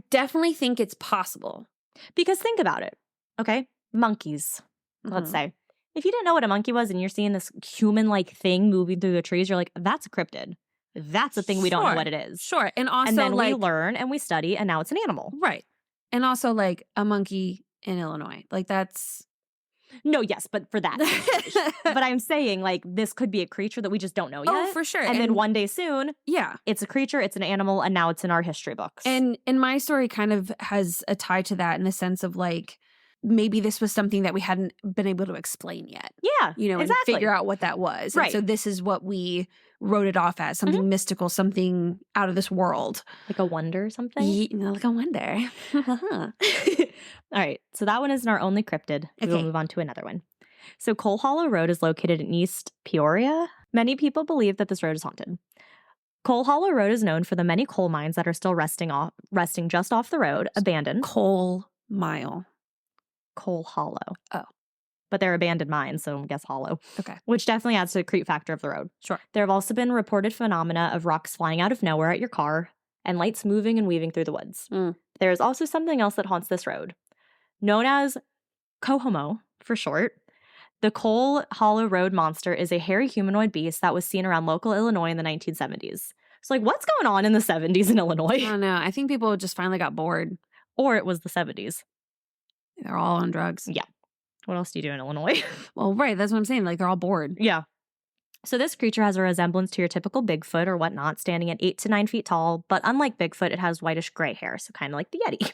definitely think it's possible. Because think about it, okay? Monkeys, let's say. If you didn't know what a monkey was and you're seeing this human-like thing moving through the trees, you're like, that's a cryptid. That's a thing we don't know what it is. Sure. And also, and then we learn and we study, and now it's an animal. Right. And also, like, a monkey in Illinois. Like, that's... No, yes, but for that. But I'm saying, like, this could be a creature that we just don't know yet. Oh, for sure. And then one day soon, it's a creature, it's an animal, and now it's in our history books. And my story kind of has a tie to that in the sense of, like, maybe this was something that we hadn't been able to explain yet. Yeah, you know, exactly. And figure out what that was. Right. And so this is what we wrote it off as, something mystical, something out of this world. Like a wonder or something? Like a wonder. All right, so that one isn't our only cryptid. We'll move on to another one. So Coal Hollow Road is located in East Peoria. Many people believe that this road is haunted. Coal Hollow Road is known for the many coal mines that are still resting just off the road, abandoned. Coal Mile. Coal Hollow. Oh. But they're abandoned mines, so I guess hollow. Okay. Which definitely adds to the creep factor of the road. Sure. There have also been reported phenomena of rocks flying out of nowhere at your car and lights moving and weaving through the woods. There is also something else that haunts this road. Known as Cohomo, for short, the Coal Hollow Road monster is a hairy humanoid beast that was seen around local Illinois in the 1970s. So, like, what's going on in the 70s in Illinois? I don't know. I think people just finally got bored. Or it was the 70s. They're all on drugs. Yeah. What else do you do in Illinois? Well, right. That's what I'm saying. Like, they're all bored. Yeah. So this creature has a resemblance to your typical Bigfoot or whatnot, standing at 8 to 9 feet tall. But unlike Bigfoot, it has whitish gray hair, so kind of like the Yeti.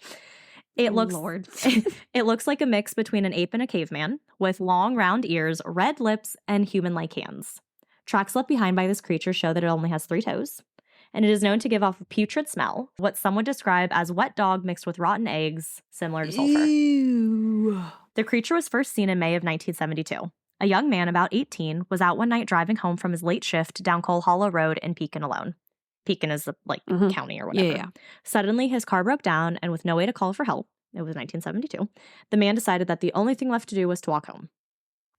It looks like a mix between an ape and a caveman, with long, round ears, red lips, and human-like hands. Tracks left behind by this creature show that it only has 3 toes. And it is known to give off a putrid smell, what some would describe as wet dog mixed with rotten eggs, similar to sulfur. Ew. The creature was first seen in May of 1972. A young man, about 18, was out one night driving home from his late shift down Coal Hollow Road in Pekin alone. Pekin is the, county or whatever. Yeah. Suddenly, his car broke down, and with no way to call for help, it was 1972, the man decided that the only thing left to do was to walk home.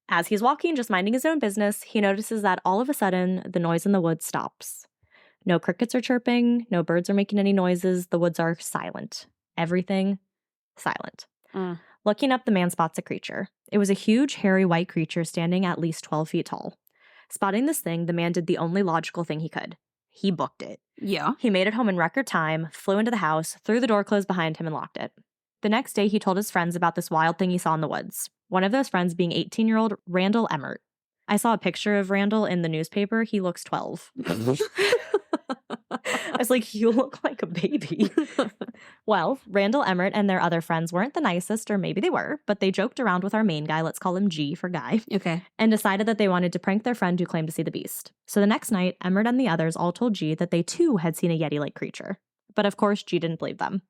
As he's walking, just minding his own business, he notices that all of a sudden, the noise in the woods stops. No crickets are chirping, no birds are making any noises, the woods are silent. Everything silent. Looking up, the man spots a creature. It was a huge, hairy, white creature standing at least 12 feet tall. Spotting this thing, the man did the only logical thing he could. He booked it. Yeah. He made it home in record time, flew into the house, threw the door closed behind him, and locked it. The next day, he told his friends about this wild thing he saw in the woods. One of those friends being 18-year-old Randall Emmert. I saw a picture of Randall in the newspaper. He looks 12. I was like, you look like a baby. Well, Randall Emmert and their other friends weren't the nicest, or maybe they were, but they joked around with our main guy, let's call him G for Guy, and decided that they wanted to prank their friend who claimed to see the beast. So the next night, Emmert and the others all told G that they too had seen a Yeti-like creature. But of course, G didn't believe them.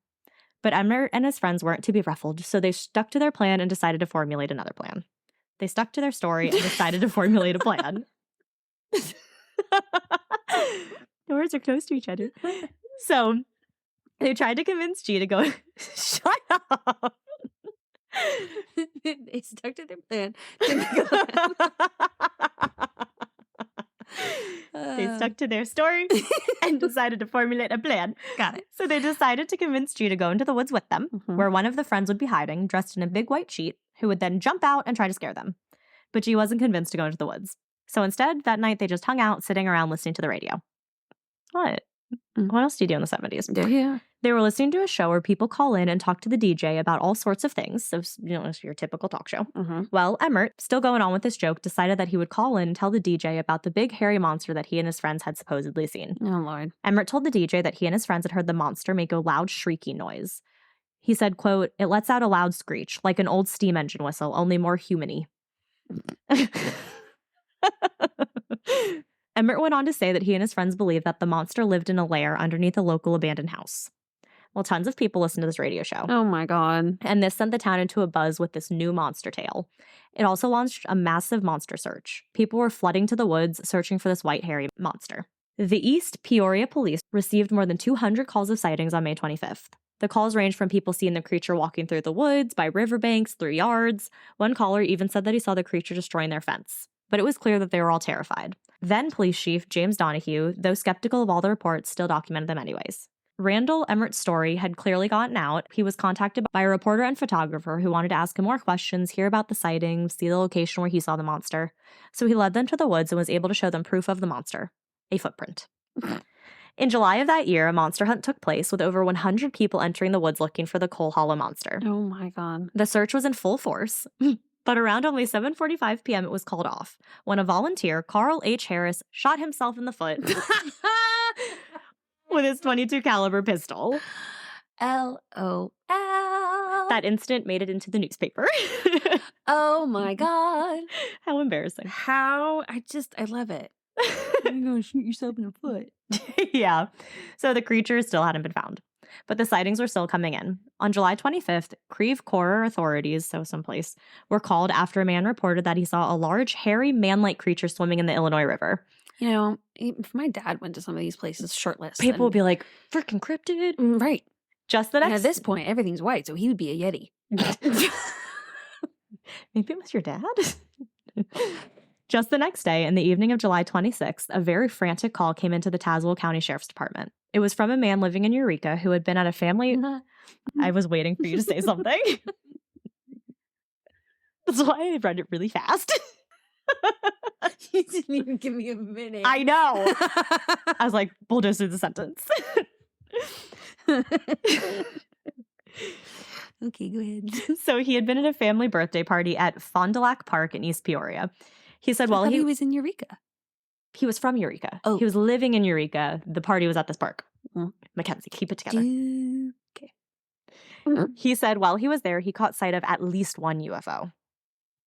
But Emmert and his friends weren't to be ruffled, so they stuck to their plan and decided to formulate another plan. They stuck to their story and decided to formulate a plan. The words are close to each other. So they tried to convince G to go. Shut up. They stuck to their plan. They stuck to their story and decided to formulate a plan. Got it. So they decided to convince G to go into the woods with them, where one of the friends would be hiding, dressed in a big white sheet, who would then jump out and try to scare them. But G wasn't convinced to go into the woods. So instead, that night, they just hung out, sitting around listening to the radio. What? What else do you do in the 70s? Yeah. They were listening to a show where people call in and talk to the DJ about all sorts of things. So, it's your typical talk show. Well, Emmert, still going on with this joke, decided that he would call in and tell the DJ about the big hairy monster that he and his friends had supposedly seen. Oh, Lord. Emmert told the DJ that he and his friends had heard the monster make a loud shrieking noise. He said, quote, "It lets out a loud screech, like an old steam engine whistle, only more human-y." Emmert went on to say that he and his friends believed that the monster lived in a lair underneath a local abandoned house. Well, tons of people listened to this radio show. Oh my God. And this sent the town into a buzz with this new monster tale. It also launched a massive monster search. People were flooding to the woods searching for this white hairy monster. The East Peoria police received more than 200 calls of sightings on May 25th. The calls ranged from people seeing the creature walking through the woods, by riverbanks, through yards. One caller even said that he saw the creature destroying their fence. But it was clear that they were all terrified. Then Police Chief James Donahue, though skeptical of all the reports, still documented them anyways. Randall Emmert's story had clearly gotten out. He was contacted by a reporter and photographer who wanted to ask him more questions, hear about the sighting, see the location where he saw the monster. So he led them to the woods and was able to show them proof of the monster. A footprint. In July of that year, a monster hunt took place with over 100 people entering the woods looking for the Coal Hollow monster. Oh my God. The search was in full force, but around only 7:45 p.m. it was called off when a volunteer, Carl H. Harris, shot himself in the foot with his .22 caliber pistol. LOL. That incident made it into the newspaper. Oh my God. How embarrassing. I love it. You're going to shoot yourself in the foot. Yeah. So the creature still hadn't been found. But the sightings were still coming in. On July 25th, Creve Coeur authorities, so someplace, were called after a man reported that he saw a large, hairy, man-like creature swimming in the Illinois River. You know, if my dad went to some of these places shirtless, people would be like, freaking cryptid. Right. Just the next... And at this point, everything's white, so he would be a Yeti. Maybe it was your dad? Just the next day, in the evening of July 26th, a very frantic call came into the Tazewell County Sheriff's Department. It was from a man living in Eureka who had been at a family... I was waiting for you to say something. That's why I read it really fast. You didn't even give me a minute. I know. I was like, bulldoze through the sentence. Okay, go ahead. So he had been at a family birthday party at Fond du Lac Park in East Peoria. He said, well, he was in Eureka. He was from Eureka. Oh. He was living in Eureka. The party was at this park. Mm. Mackenzie, keep it together. Okay. He said while he was there, he caught sight of at least one UFO.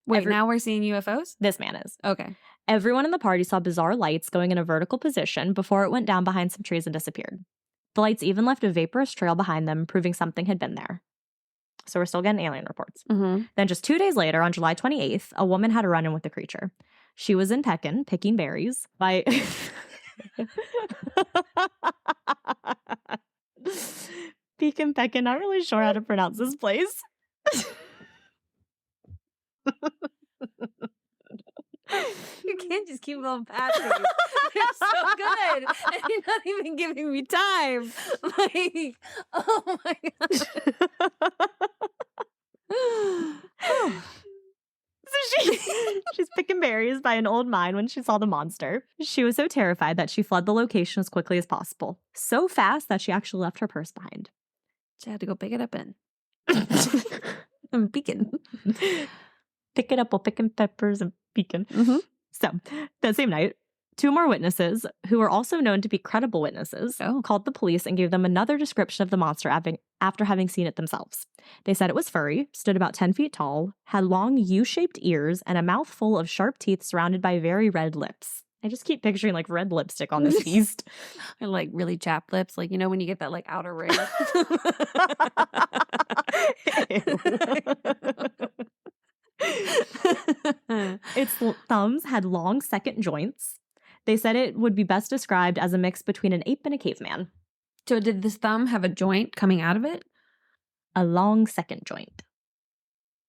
Wait, now we're seeing UFOs? This man is. Okay. Everyone in the party saw bizarre lights going in a vertical position before it went down behind some trees and disappeared. The lights even left a vaporous trail behind them, proving something had been there. So we're still getting alien reports. Mm-hmm. Then just 2 days later, on July 28th, a woman had a run-in with the creature. She was in Pekin, picking berries, by... Pekin, not really sure how to pronounce this place. You can't just keep going past me. They're so good. And you're not even giving me time. Like, oh my God. So she's picking berries by an old mine when she saw the monster. She was so terrified that she fled the location as quickly as possible. So fast that she actually left her purse behind. She had to go pick it up in. I'm peeking. Pick it up while picking peppers and peeking. Mm-hmm. So, that same night, 2 more witnesses, who were also known to be credible witnesses, called the police and gave them another description of the monster after having seen it themselves. They said it was furry, stood about 10 feet tall, had long U-shaped ears, and a mouth full of sharp teeth surrounded by very red lips. I just keep picturing, like, red lipstick on this beast. Or, like, really chapped lips. Like, you know when you get that, like, outer ring? Its thumbs had long second joints. They said it would be best described as a mix between an ape and a caveman. So did this thumb have a joint coming out of it? A long second joint.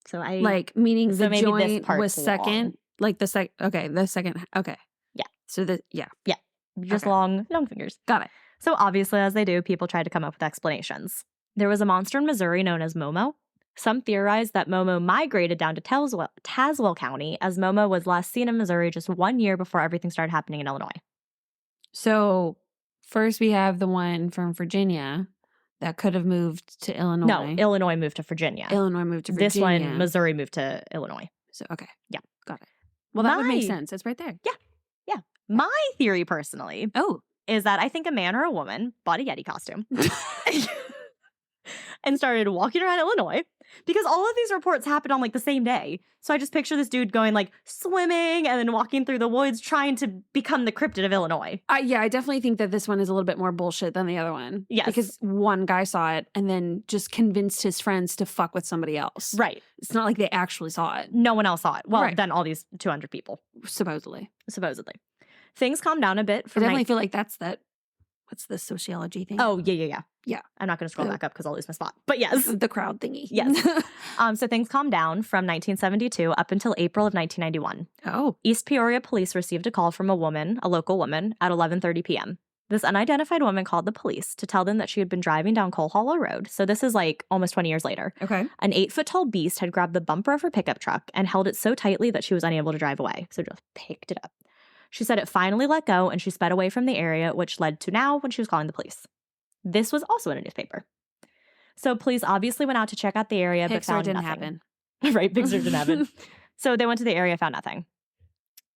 So like meaning so the maybe joint this part's was second, long. like the second. Okay. Yeah. So just okay. long fingers. Got it. So obviously, as they do, people tried to come up with explanations. There was a monster in Missouri known as Momo. Some theorized that Momo migrated down to Tazewell County, as Momo was last seen in Missouri just 1 year before everything started happening in Illinois. So first we have the one from Virginia that could have moved to Illinois. No, Illinois moved to Virginia. Illinois moved to Virginia. This one, Missouri moved to Illinois. So, okay. Yeah. Got it. Well, that would make sense. It's right there. Yeah. My theory, personally, is that I think a man or a woman bought a Yeti costume. and started walking around Illinois because all of these reports happened on like the same day. So I just picture this dude going like swimming and then walking through the woods trying to become the cryptid of Illinois. Yeah, I definitely think that this one is a little bit more bullshit than the other one. Yes. Because one guy saw it and then just convinced his friends to fuck with somebody else. Right. It's not like they actually saw it. No one else saw it. Well, Right. then all these 200 people. Supposedly. Things calmed down a bit. I definitely feel like that's that. What's the sociology thing? Oh, yeah. Yeah. I'm not going to scroll back up because I'll lose my spot. But yes. The crowd thingy. Yes. So things calmed down from 1972 up until April of 1991. Oh. East Peoria police received a call from a local woman, at 11:30 p.m. This unidentified woman called the police to tell them that she had been driving down Coal Hollow Road. So this is like almost 20 years later. Okay. An 8-foot-tall beast had grabbed the bumper of her pickup truck and held it so tightly that she was unable to drive away. So just picked it up. She said it finally let go and she sped away from the area, which led to now when she was calling the police. This was also in a newspaper. So police obviously went out to check out the area, but found didn't nothing. happen. Right, Pixar didn't happen. So they went to the area, found nothing.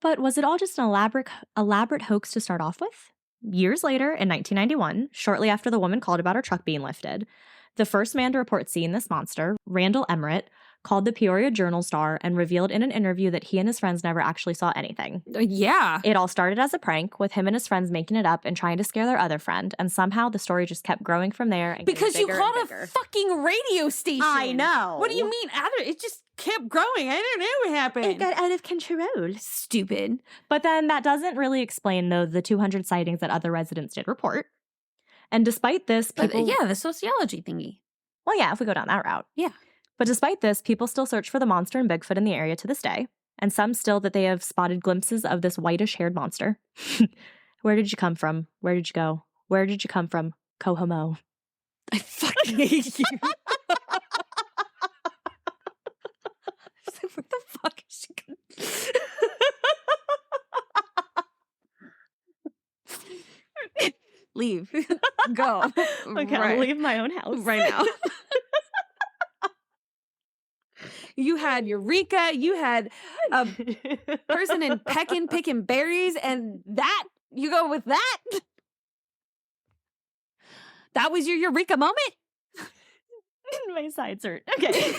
But was it all just an elaborate hoax to start off with? Years later, in 1991, shortly after the woman called about her truck being lifted, the first man to report seeing this monster, Randall Emmerich, called the Peoria Journal-Star and revealed in an interview that he and his friends never actually saw anything. Yeah. It all started as a prank, with him and his friends making it up and trying to scare their other friend, and somehow the story just kept growing from there. And Because you bigger called and a bigger. fucking radio station. I know. What do you mean? It just kept growing. I don't know what happened. It got out of control. Stupid. But then that doesn't really explain, though, the 200 sightings that other residents did report. And despite this, people... But, the sociology thingy. Well, yeah, if we go down that route. Yeah. But despite this, people still search for the monster and Bigfoot in the area to this day. And some still that they have spotted glimpses of this whitish-haired monster. Where did you come from? Where did you go? Where did you come from? Cohomo. I fucking hate you. What the fuck is she gonna... Leave. Go. Okay, I'll leave my own house. Right now. You had Eureka. You had a person in Pekin picking berries, and that, you go with that? That was your Eureka moment? My sides hurt. Okay.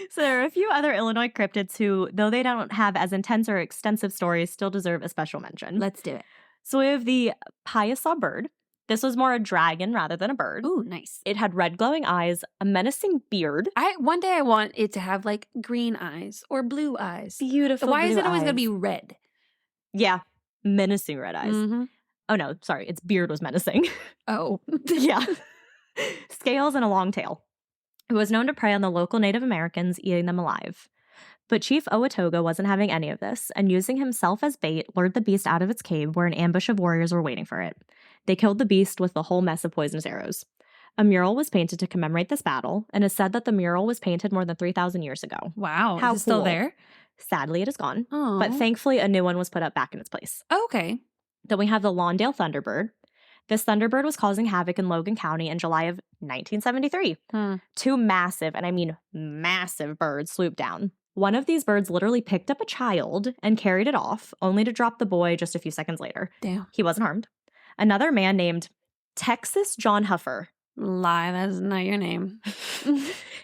So there are a few other Illinois cryptids who, though they don't have as intense or extensive stories, still deserve a special mention. Let's do it. So we have the Piasa bird. This was more a dragon rather than a bird. Ooh, nice. It had red glowing eyes, a menacing beard. One day I want it to have like green eyes or blue eyes. Beautiful. Why is blue it always eyes. going to be red? Yeah. Menacing red eyes. Mm-hmm. Oh no, sorry. Its beard was menacing. Oh. Yeah. Scales and a long tail. It was known to prey on the local Native Americans, eating them alive. But Chief Owatoga wasn't having any of this, and using himself as bait, lured the beast out of its cave where an ambush of warriors were waiting for it. They killed the beast with the whole mess of poisonous arrows. A mural was painted to commemorate this battle, and it's said that the mural was painted more than 3,000 years ago. Wow. How is it still cool. there? Sadly, it is gone. Oh. But thankfully, a new one was put up back in its place. Okay. Then we have the Lawndale Thunderbird. This Thunderbird was causing havoc in Logan County in July of 1973. Two massive, and I mean massive, birds swooped down. One of these birds literally picked up a child and carried it off, only to drop the boy just a few seconds later. Damn. He wasn't harmed. Another man named Texas John Huffer. Lie, that's not your name.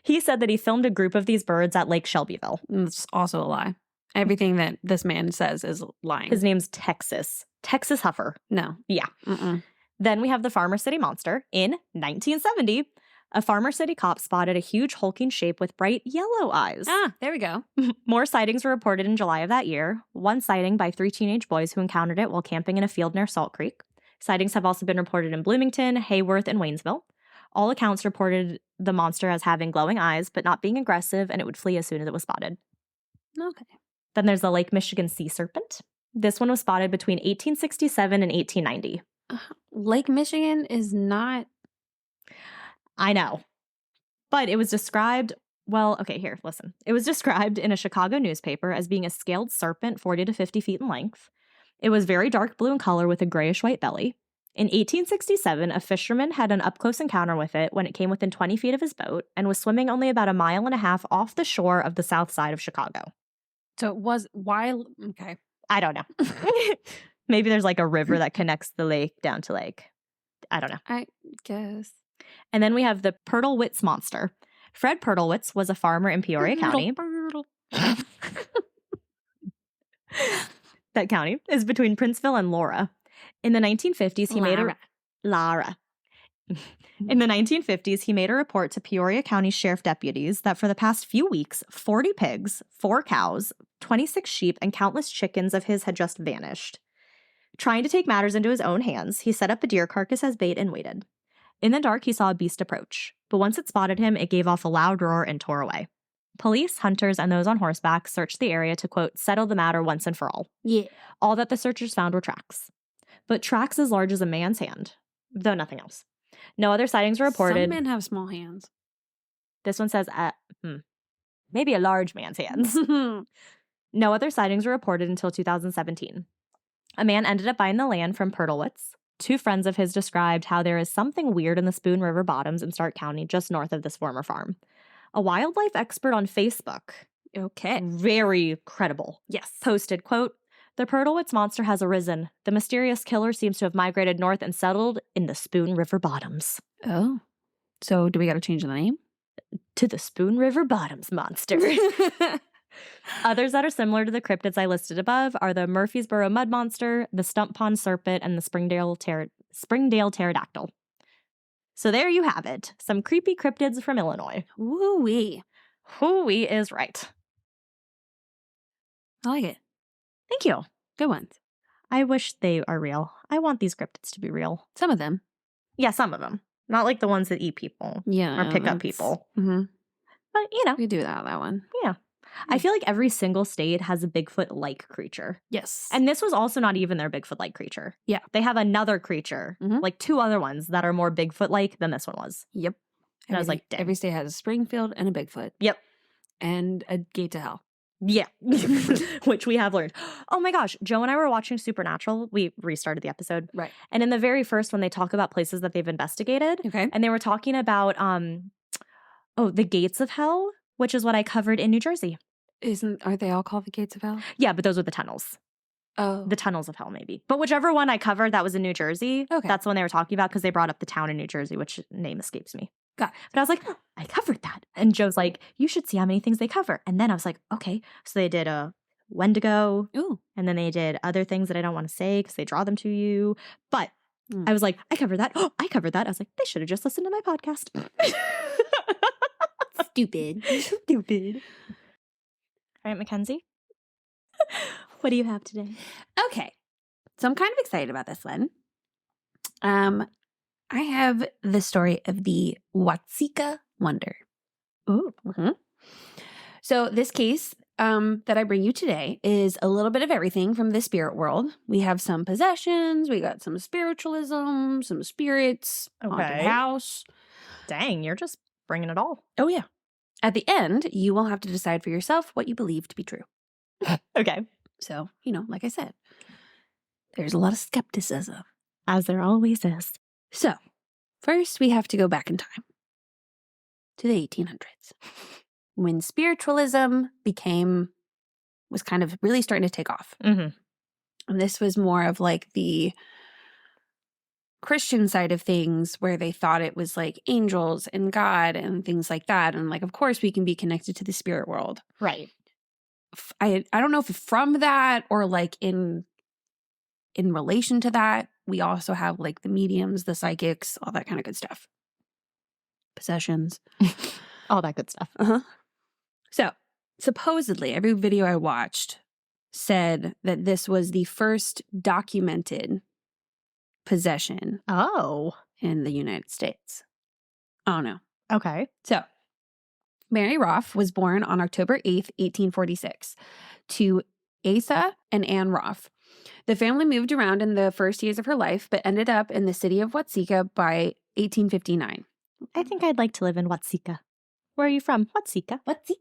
He said that he filmed a group of these birds at Lake Shelbyville. It's also a lie. Everything that this man says is lying. His name's Texas Huffer. No. Yeah. Mm-mm. Then we have the Farmer City Monster. In 1970, a Farmer City cop spotted a huge hulking shape with bright yellow eyes. Ah, there we go. More sightings were reported in July of that year. One sighting by 3 teenage boys who encountered it while camping in a field near Salt Creek. Sightings have also been reported in Bloomington, Hayworth, and Waynesville. All accounts reported the monster as having glowing eyes, but not being aggressive, and it would flee as soon as it was spotted. Okay. Then there's the Lake Michigan sea serpent. This one was spotted between 1867 and 1890. Lake Michigan is not... I know. But it was described... Well, okay, here, listen. It was described in a Chicago newspaper as being a scaled serpent 40 to 50 feet in length. It was very dark blue in color with a grayish-white belly. In 1867, a fisherman had an up-close encounter with it when it came within 20 feet of his boat and was swimming only about a mile and a half off the shore of the south side of Chicago. So it was... Why... Okay. I don't know. Maybe there's like a river that connects the lake down to like... I don't know. I guess. And then we have the Pertlewitz monster. Fred Pertlewitz was a farmer in Peoria County. That county is between Princeville and Laura. In the 1950s, he made a Lara. In the 1950s, he made a report to Peoria County Sheriff deputies that for the past few weeks, 40 pigs, 4 cows, 26 sheep, and countless chickens of his had just vanished. Trying to take matters into his own hands, he set up a deer carcass as bait and waited. In the dark, he saw a beast approach, but once it spotted him, it gave off a loud roar and tore away. Police, hunters, and those on horseback searched the area to, quote, settle the matter once and for all. Yeah. All that the searchers found were tracks. But tracks as large as a man's hand, though nothing else. No other sightings were reported. Some men have small hands. This one says, maybe a large man's hands. No other sightings were reported until 2017. A man ended up buying the land from Pertlewitz. 2 friends of his described how there is something weird in the Spoon River bottoms in Stark County, just north of this former farm. A wildlife expert on Facebook, Okay. very credible, Yes. posted, quote, the Pertlewitz monster has arisen. The mysterious killer seems to have migrated north and settled in the Spoon River bottoms. Oh. So do we got to change the name? To the Spoon River bottoms monster. Others that are similar to the cryptids I listed above are the Murfreesboro mud monster, the Stump Pond serpent, and the Springdale pterodactyl. So there you have it. Some creepy cryptids from Illinois. Woo-wee. Who-wee is right. I like it. Thank you. Good ones. I wish they are real. I want these cryptids to be real. Some of them. Yeah, some of them. Not like the ones that eat people Yeah. or pick up people. Mm-hmm. But, you know. We do that one. Yeah. I feel like every single state has a Bigfoot-like creature. Yes. And this was also not even their Bigfoot-like creature. Yeah. They have another creature, like 2 other ones that are more Bigfoot-like than this one was. Yep. And I was like, dang. Every state has a Springfield and a Bigfoot. Yep. And a gate to hell. Yeah. Which we have learned. Oh my gosh. Joe and I were watching Supernatural. We restarted the episode. Right. And in the very first one, they talk about places that they've investigated. Okay. And they were talking about, the gates of hell, which is what I covered in New Jersey. Aren't they all called the gates of hell? Yeah, but those are the tunnels. Oh. The tunnels of hell, maybe. But whichever one I covered that was in New Jersey, Okay. that's the one they were talking about because they brought up the town in New Jersey, which name escapes me. Got it. But I was like, oh, I covered that. And Joe's like, you should see how many things they cover. And then I was like, okay. So they did a Wendigo. Ooh. And then they did other things that I don't want to say because they draw them to you. But I was like, I covered that. Oh, I covered that. I was like, they should have just listened to my podcast. Stupid. Stupid. All right, Mackenzie. What do you have today? Okay. So I'm kind of excited about this one. I have the story of the Watseka Wonder. Ooh. Mm-hmm. So this case that I bring you today is a little bit of everything from the spirit world. We have some possessions, we got some spiritualism, some spirits, haunted house. Dang, you're just bringing it all. Oh, yeah. At the end, you will have to decide for yourself what you believe to be true. Okay. So, like I said, there's a lot of skepticism. As there always is. So, first we have to go back in time to the 1800s when spiritualism was kind of really starting to take off. Mm-hmm. And this was more of like the Christian side of things where they thought it was like angels and God and things like that. And like, of course, we can be connected to the spirit world. Right. I don't know if from that or like in relation to that, we also have like the mediums, the psychics, all that kind of good stuff. Possessions. All that good stuff. Uh-huh. So, supposedly, every video I watched said that this was the first documented possession in the United States. Oh, no. Okay. So, Mary Roff was born on October 8th, 1846, to Asa and Ann Roff. The family moved around in the first years of her life, but ended up in the city of Watseka by 1859. I think I'd like to live in Watseka. Where are you from? Watseka. Watseka.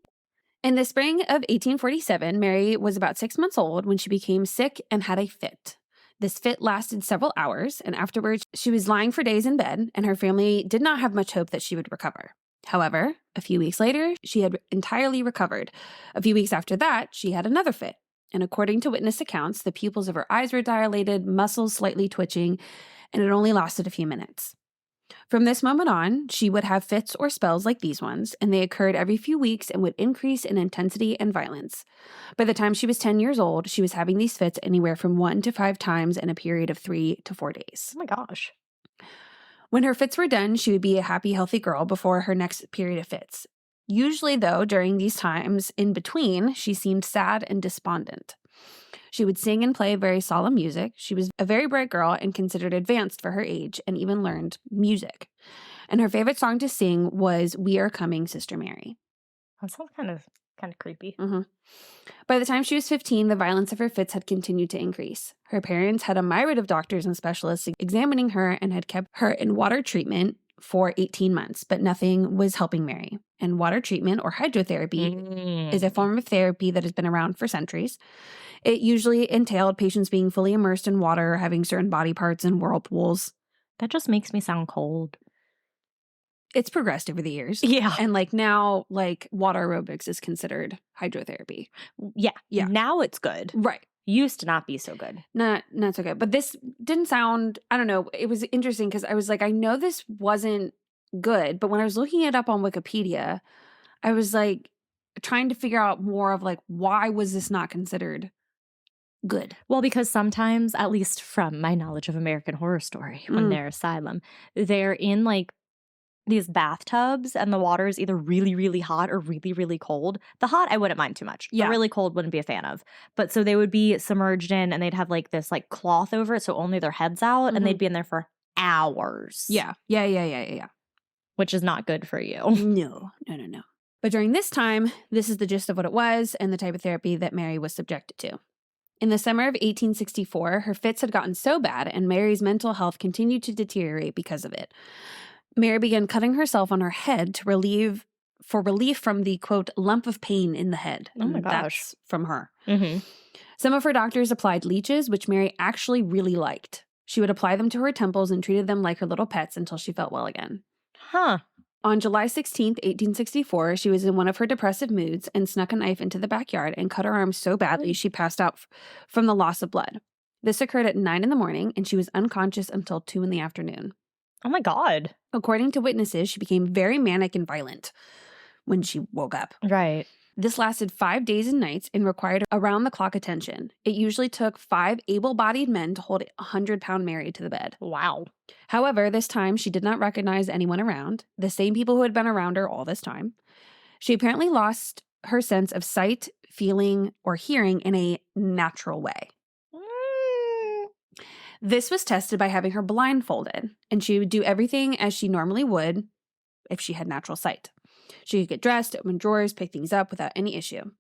In the spring of 1847, Mary was about 6 months old when she became sick and had a fit. This fit lasted several hours, and afterwards she was lying for days in bed, and her family did not have much hope that she would recover. However, a few weeks later, she had entirely recovered. A few weeks after that, she had another fit. And according to witness accounts, the pupils of her eyes were dilated, muscles slightly twitching, and it only lasted a few minutes. From this moment on, she would have fits or spells like these ones, and they occurred every few weeks and would increase in intensity and violence. By the time she was 10 years old, she was having these fits anywhere from 1 to 5 times in a period of 3 to 4 days. Oh my gosh. When her fits were done, she would be a happy, healthy girl before her next period of fits. Usually, though, during these times in between, she seemed sad and despondent. She would sing and play very solemn music. She was a very bright girl and considered advanced for her age and even learned music. And her favorite song to sing was We Are Coming, Sister Mary. That sounds kind of creepy. Mm-hmm. By the time she was 15, the violence of her fits had continued to increase. Her parents had a myriad of doctors and specialists examining her and had kept her in water treatment for 18 months, but nothing was helping Mary. And water treatment, or hydrotherapy, is a form of therapy that has been around for centuries. It usually entailed patients being fully immersed in water, having certain body parts in whirlpools. That just makes me sound cold. It's progressed over the years. Yeah. And now, water aerobics is considered hydrotherapy. Yeah. Yeah. Now it's good. Right. Used to not be so good. Not so good. But this didn't sound, I don't know, it was interesting because I was like, I know this wasn't good, but when I was looking it up on Wikipedia, I was like trying to figure out more of why was this not considered good? Well, because sometimes, at least from my knowledge of American Horror Story, when they're asylum, they're in these bathtubs and the water is either really, really hot or really, really cold. The hot, I wouldn't mind too much. Yeah. The really cold, wouldn't be a fan of. But so they would be submerged in and they'd have this cloth over it so only their heads out and they'd be in there for hours. Yeah. Which is not good for you. No. But during this time, this is the gist of what it was and the type of therapy that Mary was subjected to. In the summer of 1864, her fits had gotten so bad and Mary's mental health continued to deteriorate because of it. Mary began cutting herself on her head for relief from the, quote, lump of pain in the head. Oh my gosh. That's from her. Mm-hmm. Some of her doctors applied leeches, which Mary actually really liked. She would apply them to her temples and treated them like her little pets until she felt well again. Huh. On July 16th, 1864, she was in one of her depressive moods and snuck a knife into the backyard and cut her arm so badly she passed out from the loss of blood. This occurred at 9 a.m, and she was unconscious until 2 p.m. Oh my God. According to witnesses, she became very manic and violent when she woke up. Right. This lasted 5 days and nights and required around-the-clock attention. It usually took 5 able-bodied men to hold a 100-pound Mary to the bed. Wow. However, this time she did not recognize anyone around, the same people who had been around her all this time. She apparently lost her sense of sight, feeling, or hearing in a natural way. This was tested by having her blindfolded, and she would do everything as she normally would if she had natural sight. She could get dressed, open drawers, pick things up without any issue.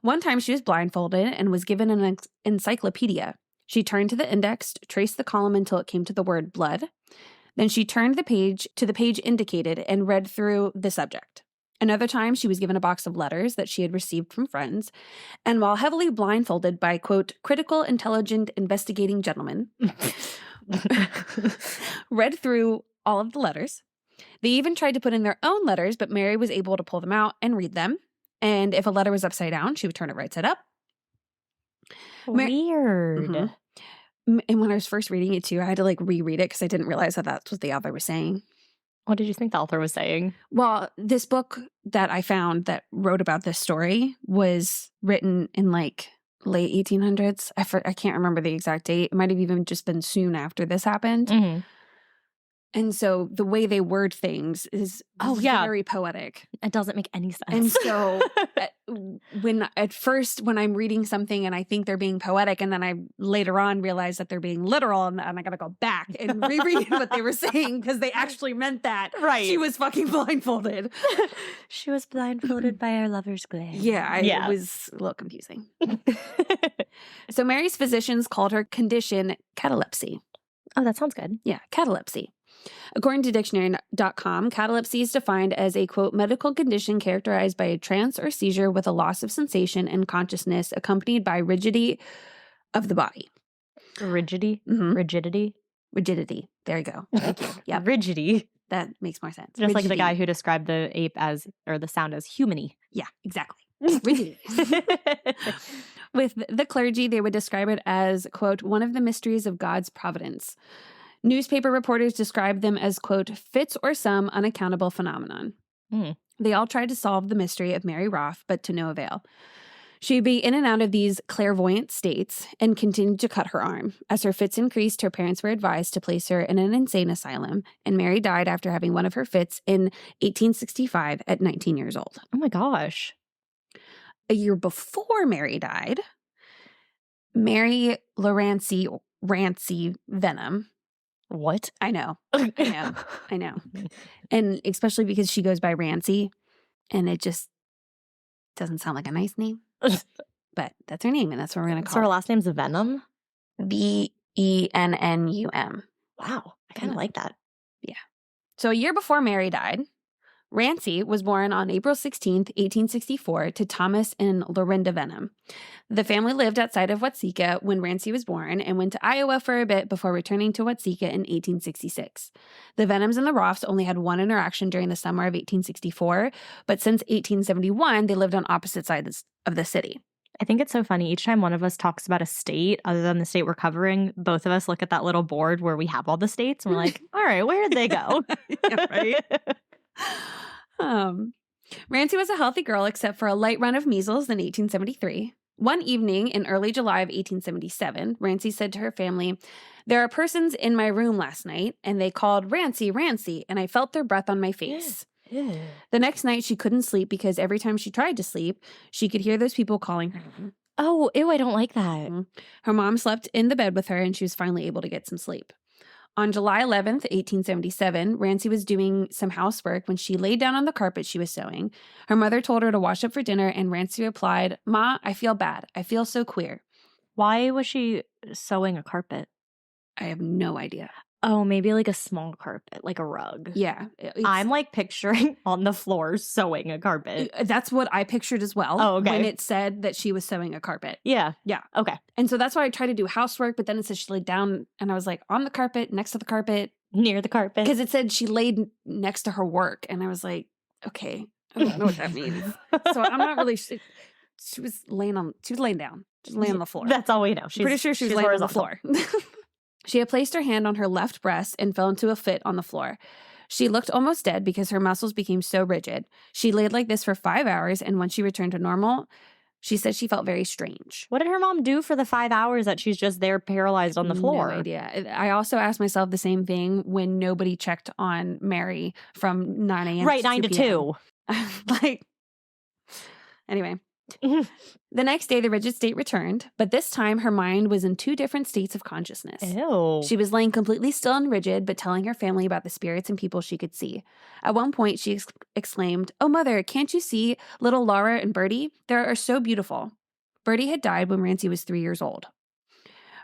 One time she was blindfolded and was given an encyclopedia. She turned to the index, traced the column until it came to the word blood. Then she turned the page to the page indicated and read through the subject. Another time, she was given a box of letters that she had received from friends, and while heavily blindfolded by, quote, critical, intelligent, investigating gentlemen, read through all of the letters. They even tried to put in their own letters, but Mary was able to pull them out and read them. And if a letter was upside down, she would turn it right side up. Weird. Mm-hmm. And when I was first reading it too, I had to reread it because I didn't realize that that's what the author was saying. What did you think the author was saying? Well, this book that I found that wrote about this story was written in late 1800s. I can't remember the exact date. It might have even just been soon after this happened. Mm-hmm. And so the way they word things is very poetic. It doesn't make any sense. And so when I'm reading something and I think they're being poetic, and then I later on realize that they're being literal, and I got to go back and reread what they were saying because they actually meant that. Right. She was fucking blindfolded. She was blindfolded by her lover's glare. It was a little confusing. So Mary's physicians called her condition catalepsy. Oh, that sounds good. Yeah, catalepsy. According to dictionary.com, catalepsy is defined as a, quote, medical condition characterized by a trance or seizure with a loss of sensation and consciousness accompanied by rigidity of the body. Rigidity? Mm-hmm. Rigidity. There you go. Thank you. Yeah. Rigidity. That makes more sense. Just like the guy who described the ape as, or the sound as humany. Yeah, exactly. Rigidity. With the clergy, they would describe it as, quote, one of the mysteries of God's providence. Newspaper reporters described them as, quote, fits or some unaccountable phenomenon. They all tried to solve the mystery of Mary Roth, but to no avail. She'd be in and out of these clairvoyant states and continued to cut her arm. As her fits increased, her parents were advised to place her in an insane asylum, and Mary died after having one of her fits in 1865 at 19 years old. Oh my gosh. A year before Mary died, Mary Rancy Venom. What? I know. And especially because she goes by Rancy, and it just doesn't sound like a nice name. But that's her name, and that's what we're going to call her. So her last name's Venom? Bennum. Wow. I kind of like that. Yeah. So a year before Mary died, Rancy was born on April 16th, 1864, to Thomas and Lorinda Venom. The family lived outside of Watseka when Rancy was born and went to Iowa for a bit before returning to Watseka in 1866. The Venoms and the Roths only had one interaction during the summer of 1864, but since 1871, they lived on opposite sides of the city. I think it's so funny. Each time one of us talks about a state, other than the state we're covering, both of us look at that little board where we have all the states, and we're like, all right, where did they go? Yeah, right? Rancy was a healthy girl except for a light run of measles in 1873. One evening in early July of 1877, Rancy said to her family, "There are persons in my room last night, and they called Rancy, Rancy, and I felt their breath on my face." The next night, she couldn't sleep because every time she tried to sleep, she could hear those people calling her. Oh, ew, I don't like that. Her mom slept in the bed with her, and she was finally able to get some sleep. On July 11th, 1877, Rancy was doing some housework when she laid down on the carpet she was sewing. Her mother told her to wash up for dinner, and Rancy replied, "Ma, I feel bad. I feel so queer." Why was she sewing a carpet? I have no idea. Oh, maybe like a small carpet, like a rug. Yeah. I'm like picturing on the floor sewing a carpet. That's what I pictured as well. Oh, okay. When it said that she was sewing a carpet. Yeah. Yeah. Okay. And so that's why I tried to do housework, but then it said she laid down, and I was like, on the carpet, next to the carpet. Near the carpet. Because it said she laid next to her work, and I was like, okay, I don't know what that means. So I'm not really sure. She was laying down. Just laying on the floor. That's all we know. Pretty sure she was laying on the floor. She had placed her hand on her left breast and fell into a fit on the floor. She looked almost dead because her muscles became so rigid. She laid like this for 5 hours, and when she returned to normal, she said she felt very strange. What did her mom do for the 5 hours that she's just there paralyzed on the floor? No idea. I also asked myself the same thing when nobody checked on Mary from 9 a.m. Right, to 9 to 2. Like, anyway. The next day, the rigid state returned, but this time her mind was in two different states of consciousness. Ew. She was laying completely still and rigid, but telling her family about the spirits and people she could see. At one point, she exclaimed, "Oh, Mother, can't you see little Laura and Bertie? They are so beautiful." Bertie had died when Rancy was 3 years old.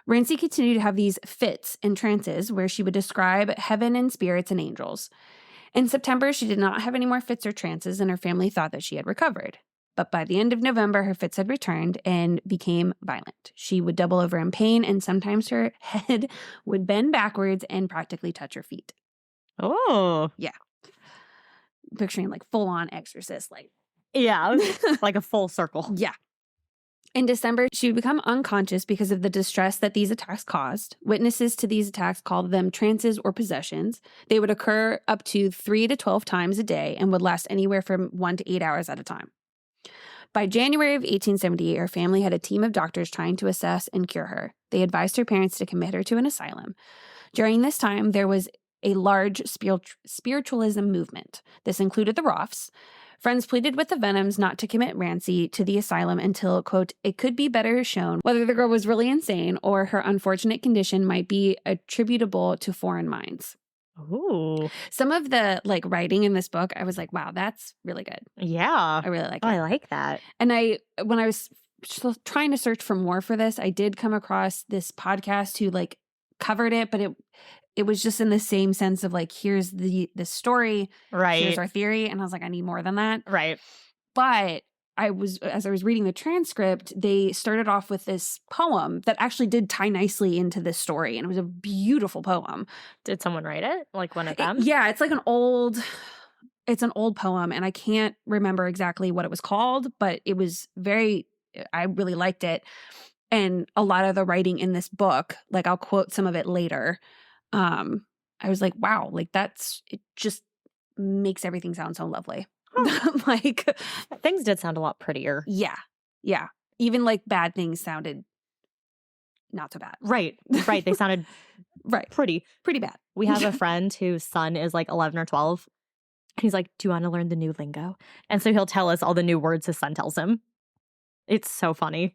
Rancy continued to have these fits and trances where she would describe heaven and spirits and angels. In September, she did not have any more fits or trances, and her family thought that she had recovered. But by the end of November, her fits had returned and became violent. She would double over in pain, and sometimes her head would bend backwards and practically touch her feet. Oh. Yeah. Picturing like full-on exorcist, like. Yeah, like a full circle. Yeah. In December, she would become unconscious because of the distress that these attacks caused. Witnesses to these attacks called them trances or possessions. They would occur up to 3 to 12 times a day and would last anywhere from 1 to 8 hours at a time. By January of 1878, her family had a team of doctors trying to assess and cure her. They advised her parents to commit her to an asylum. During this time, there was a large spiritualism movement. This included the Roths. Friends pleaded with the Venoms not to commit Rancy to the asylum until, quote, it could be better shown whether the girl was really insane or her unfortunate condition might be attributable to foreign minds. Ooh. Some of the like writing in this book, I was like, wow, that's really good. Yeah. I really like it. I like that. And when I was trying to search for more for this, I did come across this podcast who like covered it, but it was just in the same sense of like, here's the story, right? Here's our theory. And I was like, I need more than that. Right. But as I was reading the transcript, they started off with this poem that actually did tie nicely into this story. And it was a beautiful poem. Did someone write it? Like one of them? Yeah, it's like it's an old poem, and I can't remember exactly what it was called, but it was I really liked it. And a lot of the writing in this book, like I'll quote some of it later, I was like, wow, like it just makes everything sound so lovely. Like, things did sound a lot prettier. Yeah. Yeah. Even like bad things sounded not so bad. Right. They sounded pretty bad. We have a friend whose son is like 11 or 12. He's like, do you want to learn the new lingo? And so he'll tell us all the new words his son tells him. It's so funny.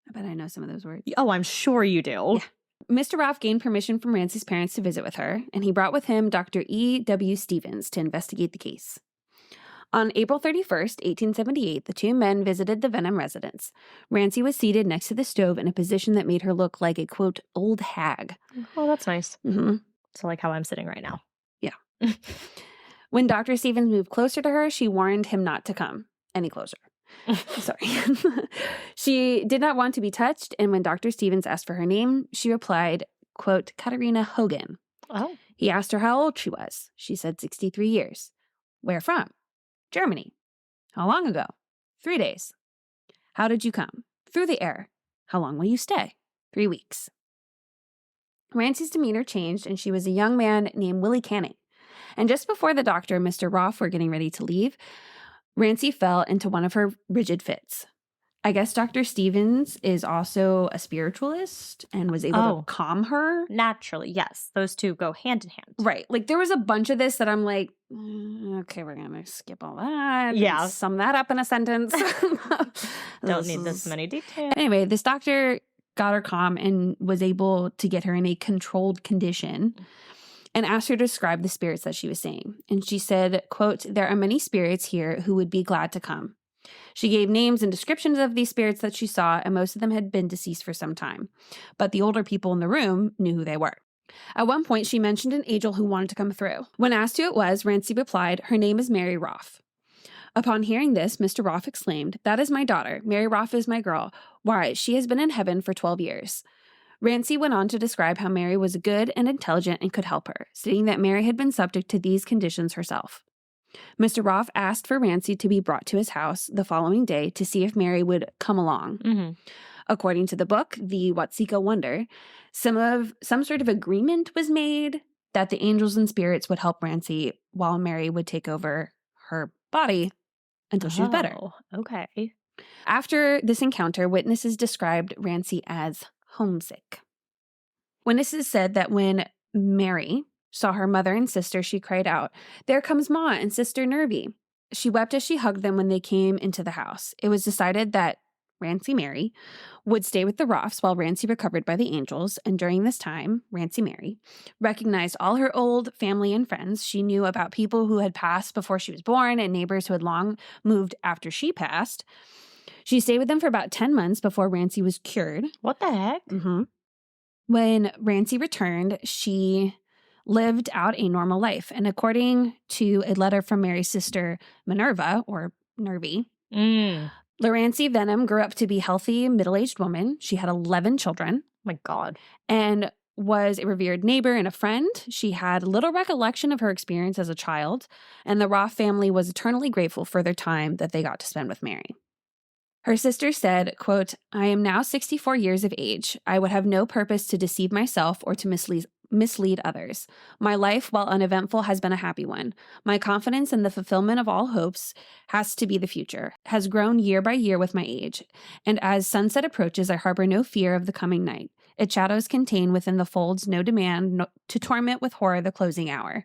I bet I know some of those words. Oh, I'm sure you do. Yeah. Mr. Roth gained permission from Rancey's parents to visit with her, and he brought with him Dr. E.W. Stevens to investigate the case. On April 31st, 1878, the two men visited the Venom residence. Rancey was seated next to the stove in a position that made her look like a, quote, old hag. Oh, that's nice. Mm-hmm. So like how I'm sitting right now. Yeah. When Dr. Stevens moved closer to her, she warned him not to come any closer. Sorry. She did not want to be touched, and when Dr. Stevens asked for her name, she replied, quote, Katerina Hogan. Oh. He asked her how old she was. She said 63 years. Where from? Germany. How long ago? 3 days. How did you come? Through the air. How long will you stay? 3 weeks. Rancey's demeanor changed, and she was a young man named Willie Canning. And just before the doctor and Mr. Roth were getting ready to leave, Rancey fell into one of her rigid fits. I guess Dr. Stevens is also a spiritualist and was able to calm her. Naturally, yes. Those two go hand in hand. Right. Like, there was a bunch of this that I'm like, okay, we're going to skip all that. Yeah. Sum that up in a sentence. Don't need this many details. Anyway, this doctor got her calm and was able to get her in a controlled condition and asked her to describe the spirits that she was seeing. And she said, quote, there are many spirits here who would be glad to come. She gave names and descriptions of these spirits that she saw, and most of them had been deceased for some time. But the older people in the room knew who they were. At one point, she mentioned an angel who wanted to come through. When asked who it was, Rancey replied, her name is Mary Roth. Upon hearing this, Mr. Roth exclaimed, that is my daughter. Mary Roth is my girl. Why, she has been in heaven for 12 years. Rancey went on to describe how Mary was good and intelligent and could help her, stating that Mary had been subject to these conditions herself. Mr. Roth asked for Rancey to be brought to his house the following day to see if Mary would come along. Mm-hmm. According to the book, the Watseka Wonder, some sort of agreement was made that the angels and spirits would help Rancey while Mary would take over her body until she was better. Okay. After this encounter, witnesses described Rancey as homesick. Witnesses said that when Mary saw her mother and sister, she cried out, there comes Ma and Sister Nervy. She wept as she hugged them when they came into the house. It was decided that Rancey Mary would stay with the Roths while Rancey recovered by the angels, and during this time, Rancey Mary recognized all her old family and friends. She knew about people who had passed before she was born and neighbors who had long moved after she passed. She stayed with them for about 10 months before Rancey was cured. What the heck? Mm-hmm. When Rancey returned, she lived out a normal life. And according to a letter from Mary's sister, Minerva, or Nervy, Rancey Venom grew up to be a healthy, middle-aged woman. She had 11 children. My God. And was a revered neighbor and a friend. She had little recollection of her experience as a child, and the Roth family was eternally grateful for their time that they got to spend with Mary. Her sister said, quote, I am now 64 years of age. I would have no purpose to deceive myself or to mislead others. My life, while uneventful, has been a happy one. My confidence in the fulfillment of all hopes has to be the future, has grown year by year with my age. And as sunset approaches, I harbor no fear of the coming night. Its shadows contain within the folds no demand to torment with horror the closing hour.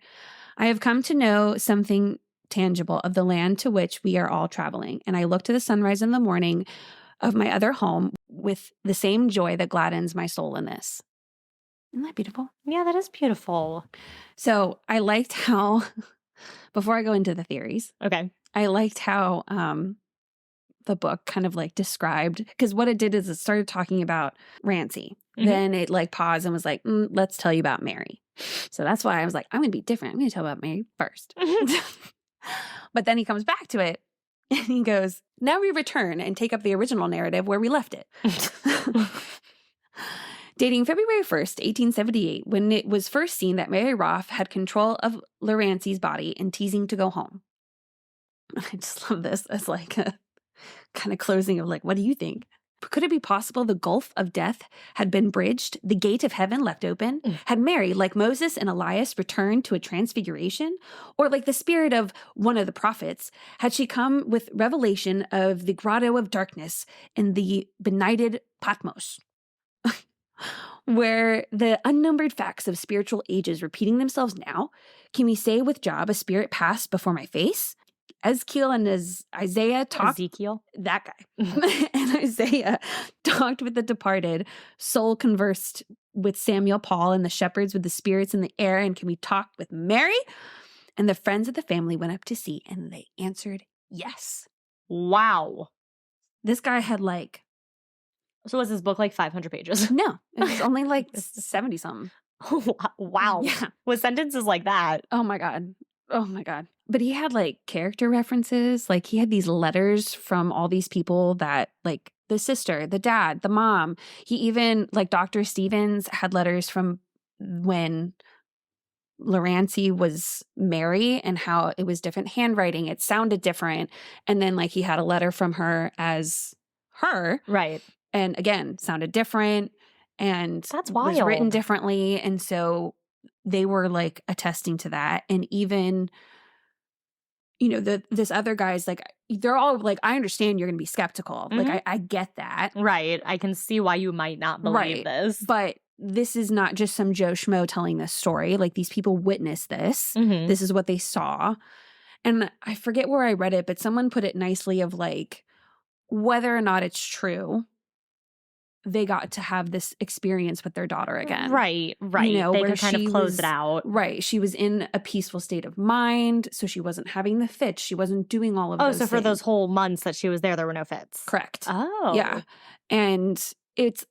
I have come to know something tangible of the land to which we are all traveling, and I look to the sunrise in the morning of my other home with the same joy that gladdens my soul in this. Isn't that beautiful? Yeah, that is beautiful. So I liked how, before I go into the theories, okay, I liked how the book kind of like described, because what it did is it started talking about Rancey. Mm-hmm. Then it like paused and was like, let's tell you about Mary. So that's why I was like, I'm going to be different. I'm going to tell about Mary first. But then he comes back to it and he goes, now we return and take up the original narrative where we left it. Dating February 1st, 1878, when it was first seen that Mary Roth had control of Rancey's body and teasing to go home. I just love this as like a kind of closing of like, what do you think? Could it be possible the gulf of death had been bridged, the gate of heaven left open? Had Mary, like Moses and Elias, returned to a transfiguration? Or like the spirit of one of the prophets, had she come with revelation of the grotto of darkness in the benighted Patmos? Where the unnumbered facts of spiritual ages repeating themselves now, can we say with Job, a spirit passed before my face? Ezekiel and Isaiah talked. Ezekiel? That guy. And Isaiah talked with the departed. Soul conversed with Samuel, Paul, and the shepherds with the spirits in the air. And can we talk with Mary? And the friends of the family went up to see, and they answered yes. Wow. This guy had like... So was this book like 500 pages? No, it was only like 70 something. Wow. Yeah. With sentences like that. Oh my God. Oh my God. But he had like character references. Like he had these letters from all these people that like the sister, the dad, the mom. He even like Dr. Stevens had letters from when Larancy was Mary and how it was different handwriting. It sounded different. And then like he had a letter from her as her. Right. And again, sounded different and That's was wild. written differently. And so they were like attesting to that. And even, you know, this other guy's like, they're all like, I understand you're going to be skeptical. Mhm. Like, I get that. Right. I can see why you might not believe this. But this is not just some Joe Schmo telling this story. Like these people witnessed this. Mhm. This is what they saw. And I forget where I read it, but someone put it nicely of like, whether or not it's true, they got to have this experience with their daughter again. Right. You know, they where could kind of she close was- it out. Right. She was in a peaceful state of mind. So she wasn't having the fits. She wasn't doing all of Oh, those so for things. those whole months that she was there were no fits. Correct. Oh. Yeah. And it's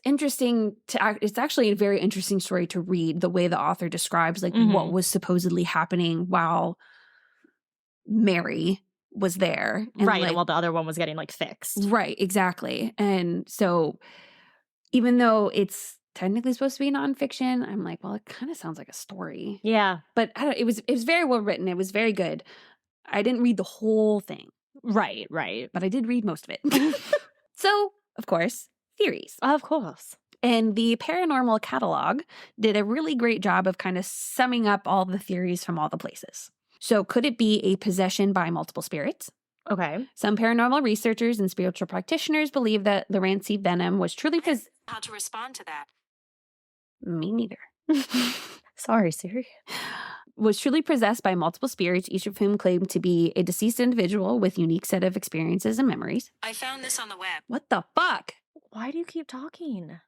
interesting it's actually a very interesting story to read the way the author describes like Mhm. what was supposedly happening while Mary was there. And Right. like, While the other one was getting like fixed. right, exactly. And so even though it's technically supposed to be nonfiction, I'm like, well, it kind of sounds like a story. Yeah. But I don't, it was very well written. It was very good. I didn't read the whole thing, Right. but I did read most of it. So, of course, theories. Of course. And the Paranormal Catalog did a really great job of kind of summing up all the theories from all the places. So could it be a possession by multiple spirits? Okay. Some paranormal researchers and spiritual practitioners believe that Larancy venom was truly How to respond to that? Me neither. Sorry, Siri. Was truly possessed by multiple spirits, each of whom claimed to be a deceased individual with unique set of experiences and memories. I found this on the web. What the fuck? Why do you keep talking?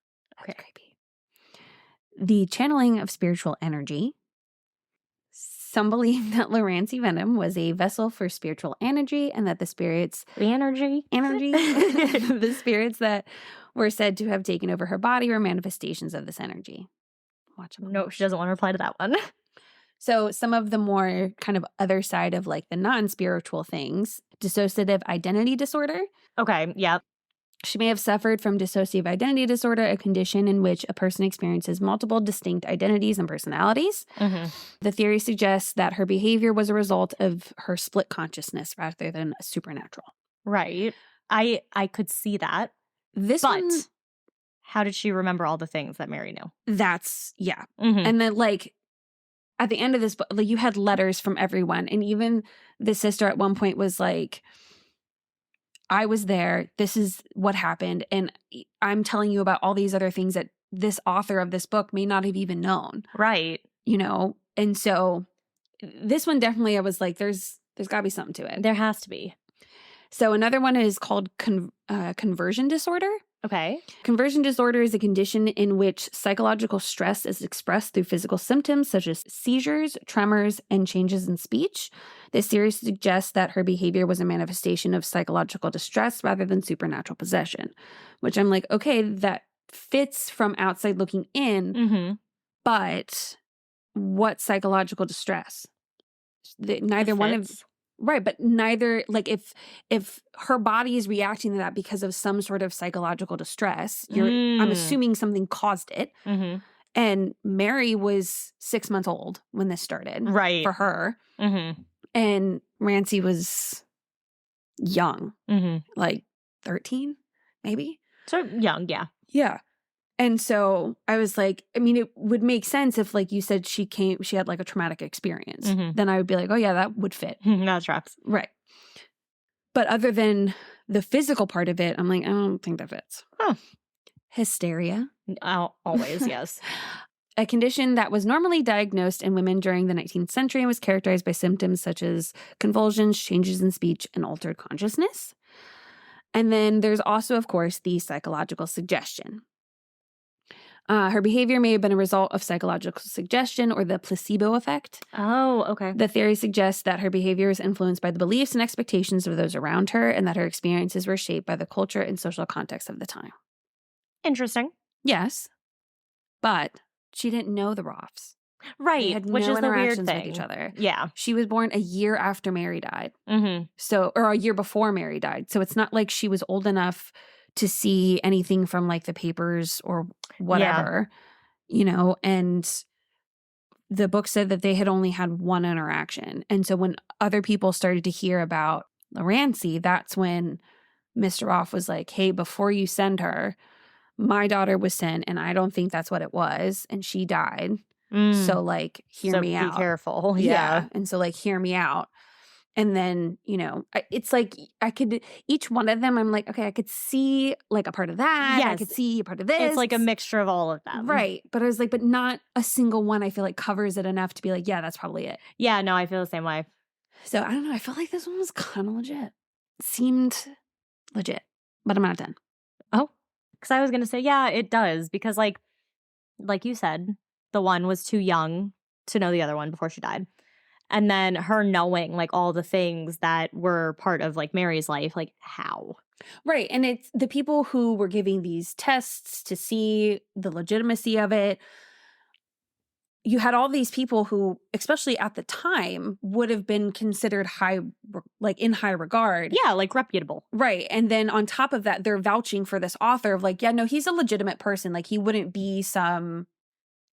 Okay. Creepy. The channeling of spiritual energy. Some believe that Larancy venom was a vessel for spiritual energy and that the spirits The energy. the spirits that were said to have taken over her body were manifestations of this energy. Watch them. No, she doesn't want to reply to that one. So some of the more kind of other side of like the non-spiritual things, dissociative identity disorder. Okay. Yeah. She may have suffered from dissociative identity disorder, a condition in which a person experiences multiple distinct identities and personalities. Mm-hmm. The theory suggests that her behavior was a result of her split consciousness rather than a supernatural. Right. I could see that. This But one, how did she remember all the things that Mary knew? that's, yeah. Mm-hmm. And then like at the end of this book, like you had letters from everyone. And even the sister at one point was like, I was there. This is what happened. And I'm telling you about all these other things that this author of this book may not have even known, Right. you know? And so this one definitely, I was like, there's got to be something to it. There has to be. So another one is called conversion disorder. Okay. Conversion disorder is a condition in which psychological stress is expressed through physical symptoms such as seizures, tremors, and changes in speech. This theory suggests that her behavior was a manifestation of psychological distress rather than supernatural possession, which I'm like, okay, that fits from outside looking in, Mm-hmm. but what psychological distress? Neither one of... Right, but neither, like if her body is reacting to that because of some sort of psychological distress, I'm assuming something caused it. Mm-hmm. And Mary was 6 months old when this started Right. for her. Mm-hmm. And Rancy was young, Mm-hmm. like 13, maybe. So young, yeah. Yeah. And so I was like, I mean, it would make sense if, like you said, she had like a traumatic experience. Mhm. Then I would be like, oh yeah, that would fit. That tracks. Right. But other than the physical part of it, I'm like, I don't think that fits. Huh. Hysteria. Always, yes. A condition that was normally diagnosed in women during the 19th century and was characterized by symptoms such as convulsions, changes in speech, and altered consciousness. And then there's also, of course, the psychological suggestion. Her behavior may have been a result of psychological suggestion or the placebo effect. Oh, okay. The theory suggests that her behavior is influenced by the beliefs and expectations of those around her, and that her experiences were shaped by the culture and social context of the time. Interesting. Yes, but she didn't know the Roths. They Right, had which no is the weird interactions thing. with each other. Yeah. She was born a year after Mary died. Mm-hmm. So, or a year before Mary died. So it's not like she was old enough to see anything from like the papers or whatever, you know, and the book said that they had only had one interaction. And so when other people started to hear about Larancy, that's when Mr. Roth was like, hey, before you send her, my daughter was sent and I don't think that's what it was. And she died. So like, hear me out. Be careful. Yeah. And so like, hear me out. And then, you know, it's like I could, each one of them, I'm like, okay, I could see like a part of that. I Yes. could see a part of this. It's like a mixture of all of them. Right. But I was like, but not a single one I feel like covers it enough to be like, yeah, that's probably it. Yeah, no, I feel the same way. So I don't know. I felt like this one was kind of legit. Seemed legit, but I'm not done. Oh, because I was going to say, yeah, it does. Because like you said, the one was too young to know the other one before she died. And then her knowing like all the things that were part of like Mary's life, like how? Right. And it's the people who were giving these tests to see the legitimacy of it. You had all these people who, especially at the time, would have been considered in high regard. Yeah, like reputable. Right. And then on top of that, they're vouching for this author of like, yeah, no, he's a legitimate person. Like he wouldn't be some,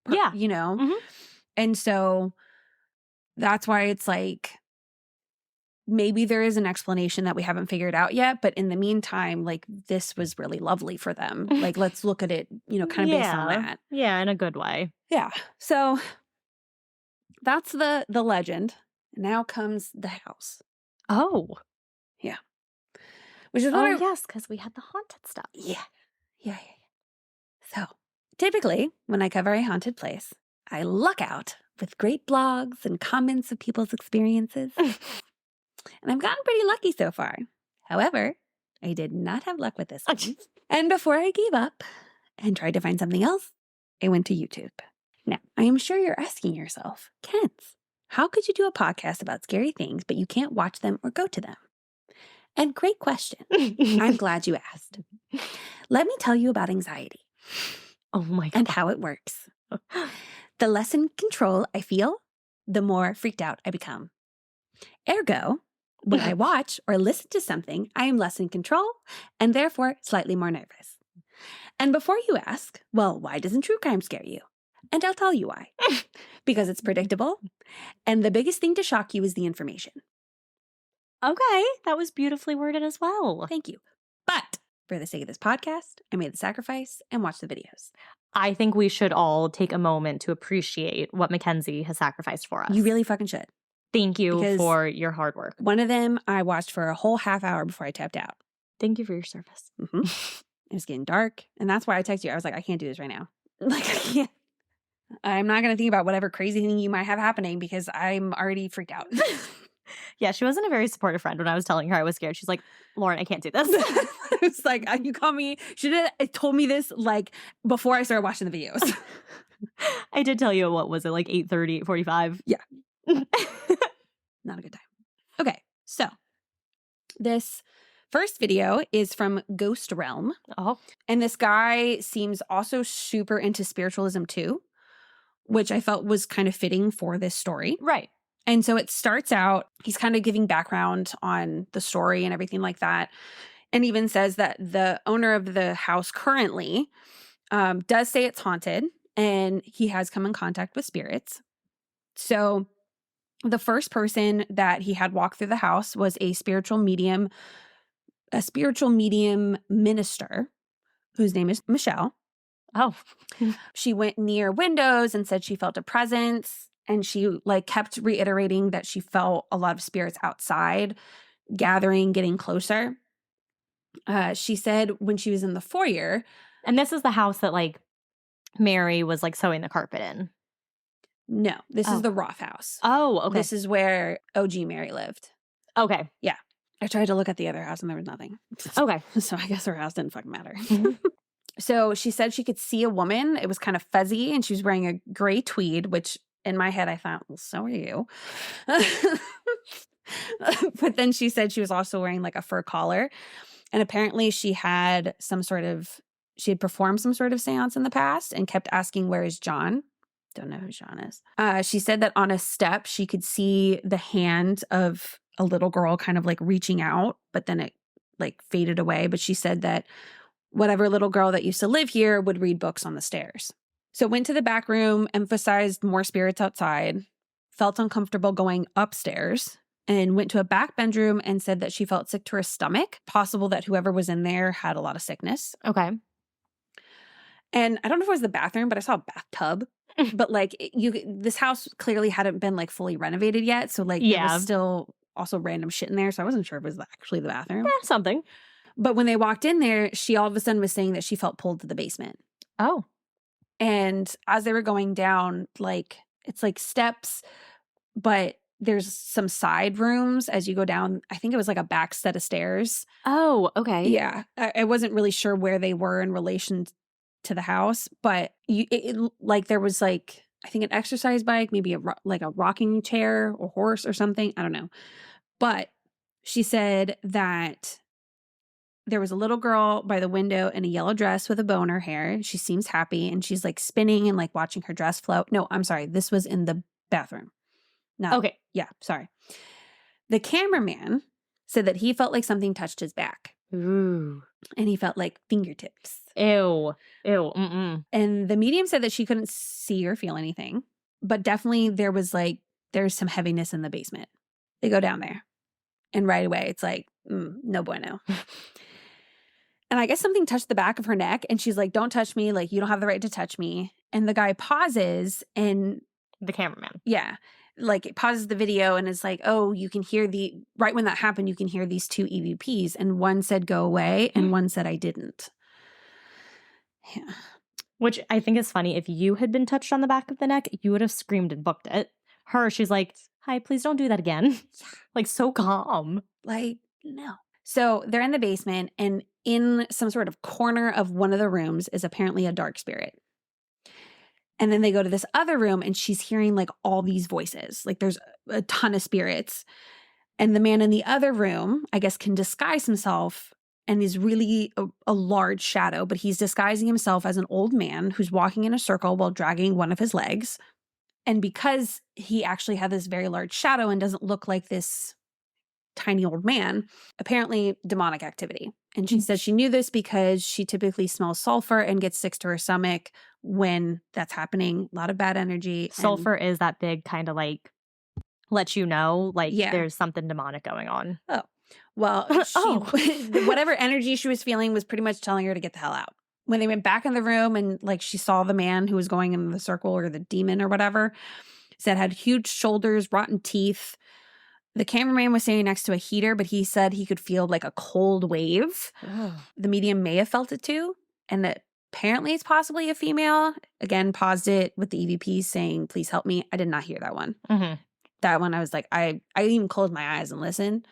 Yeah. you know? Mhm. And so that's why it's like, maybe there is an explanation that we haven't figured out yet. But in the meantime, like this was really lovely for them. Like, let's look at it, you know, kind of based on that. Yeah, in a good way. Yeah. So that's the legend. Now comes the house. Oh. Yeah. Which is what yes, because we had the haunted stuff. Yeah. So typically when I cover a haunted place, I luck out with great blogs and comments of people's experiences. And I've gotten pretty lucky so far. However, I did not have luck with this one. And before I gave up and tried to find something else, I went to YouTube. Now, I am sure you're asking yourself, Kenz, how could you do a podcast about scary things, but you can't watch them or go to them? And great question. I'm glad you asked. Let me tell you about anxiety. Oh my God. And how it works. The less in control I feel, the more freaked out I become. Ergo, when I watch or listen to something, I am less in control and therefore slightly more nervous. And before you ask, well, why doesn't true crime scare you? And I'll tell you why. Because it's predictable. And the biggest thing to shock you is the information. Okay, that was beautifully worded as well. Thank you. But for the sake of this podcast, I made the sacrifice and watched the videos. I think we should all take a moment to appreciate what Mackenzie has sacrificed for us. You really fucking should. Thank you Because for your hard work. One of them I watched for a whole half hour before I tapped out. Thank you for your service. Mm-hmm. It was getting dark. And that's why I texted you. I was like, I can't do this right now. Like, I can't. I'm not going to think about whatever crazy thing you might have happening because I'm already freaked out. Yeah, she wasn't a very supportive friend when I was telling her I was scared. She's like, Lauren, I can't do this. It's like, you call me. She did told me this like before I started watching the videos. I did tell you, what was it, like 8:30, 8:45? Yeah. Not a good time. Okay, so this first video is from Ghost Realm. Oh. And this guy seems also super into spiritualism too, which I felt was kind of fitting for this story. Right. And so it starts out, he's kind of giving background on the story and everything like that. And even says that the owner of the house currently does say it's haunted and he has come in contact with spirits. So the first person that he had walk through the house was a spiritual medium minister whose name is Michelle. Oh. She went near windows and said she felt a presence. And she like kept reiterating that she felt a lot of spirits outside, gathering, getting closer. She said when she was in the foyer. And this is the house that like Mary was like sewing the carpet in. No, this is the Roth house. Oh, okay. This is where OG Mary lived. Okay. Yeah. I tried to look at the other house and there was nothing. Okay. So I guess her house didn't fucking matter. So she said she could see a woman. It was kind of fuzzy and she was wearing a gray tweed, which in my head I thought, well, so are you. But then she said she was also wearing like a fur collar. And apparently she had performed some sort of seance in the past and kept asking, where is John? Don't know who John is. She said that on a step, she could see the hand of a little girl kind of like reaching out, but then it like faded away. But she said that whatever little girl that used to live here would read books on the stairs. So went to the back room, emphasized more spirits outside, felt uncomfortable going upstairs, and went to a back bedroom and said that she felt sick to her stomach. Possible that whoever was in there had a lot of sickness. Okay. And I don't know if it was the bathroom, but I saw a bathtub. But like this house clearly hadn't been like fully renovated yet. So like there was still also random shit in there. So I wasn't sure if it was actually the bathroom. Yeah, something. But when they walked in there, she all of a sudden was saying that she felt pulled to the basement. Oh. And as they were going down, like it's like steps, but there's some side rooms as you go down. I think it was like a back set of stairs. Oh, okay. Yeah. I wasn't really sure where they were in relation to the house, but like there was like, I think an exercise bike, maybe a rocking chair or horse or something. I don't know. But she said that there was a little girl by the window in a yellow dress with a bow in her hair. She seems happy and she's like spinning and like watching her dress float. No, I'm sorry. This was in the bathroom. No. Okay. Yeah, sorry. The cameraman said that he felt like something touched his back. Ooh. And he felt like fingertips. Ew. Ew. Mm-mm. And the medium said that she couldn't see or feel anything, but definitely there's some heaviness in the basement. They go down there and right away it's like, no bueno. And I guess something touched the back of her neck and she's like, don't touch me. Like, you don't have the right to touch me. And the guy pauses and the cameraman. Yeah. Like it pauses the video and it's like, oh, you can hear right when that happened, you can hear these two EVPs. And one said, go away. And one said, I didn't. Yeah. Which I think is funny. If you had been touched on the back of the neck, you would have screamed and booked it. Her, she's like, hi, please don't do that again. Like so calm. Like, no. So they're in the basement and in some sort of corner of one of the rooms is apparently a dark spirit. And then they go to this other room and she's hearing like all these voices. Like there's a ton of spirits. And the man in the other room, I guess, can disguise himself and is really a large shadow, but he's disguising himself as an old man who's walking in a circle while dragging one of his legs. And because he actually had this very large shadow and doesn't look like this tiny old man, apparently demonic activity. And she says she knew this because she typically smells sulfur and gets sick to her stomach when that's happening. A lot of bad energy. Sulfur is that big kind of like, lets you know, like there's something demonic going on. Oh, well, whatever energy she was feeling was pretty much telling her to get the hell out. When they went back in the room and like she saw the man who was going in the circle or the demon or whatever, said had huge shoulders, rotten teeth. The cameraman was standing next to a heater, but he said he could feel like a cold wave. The medium may have felt it too. And that apparently it's possibly a female. Again, paused it with the EVP saying, please help me. I did not hear that one. Mm-hmm. That one, I was like, I even closed my eyes and listened.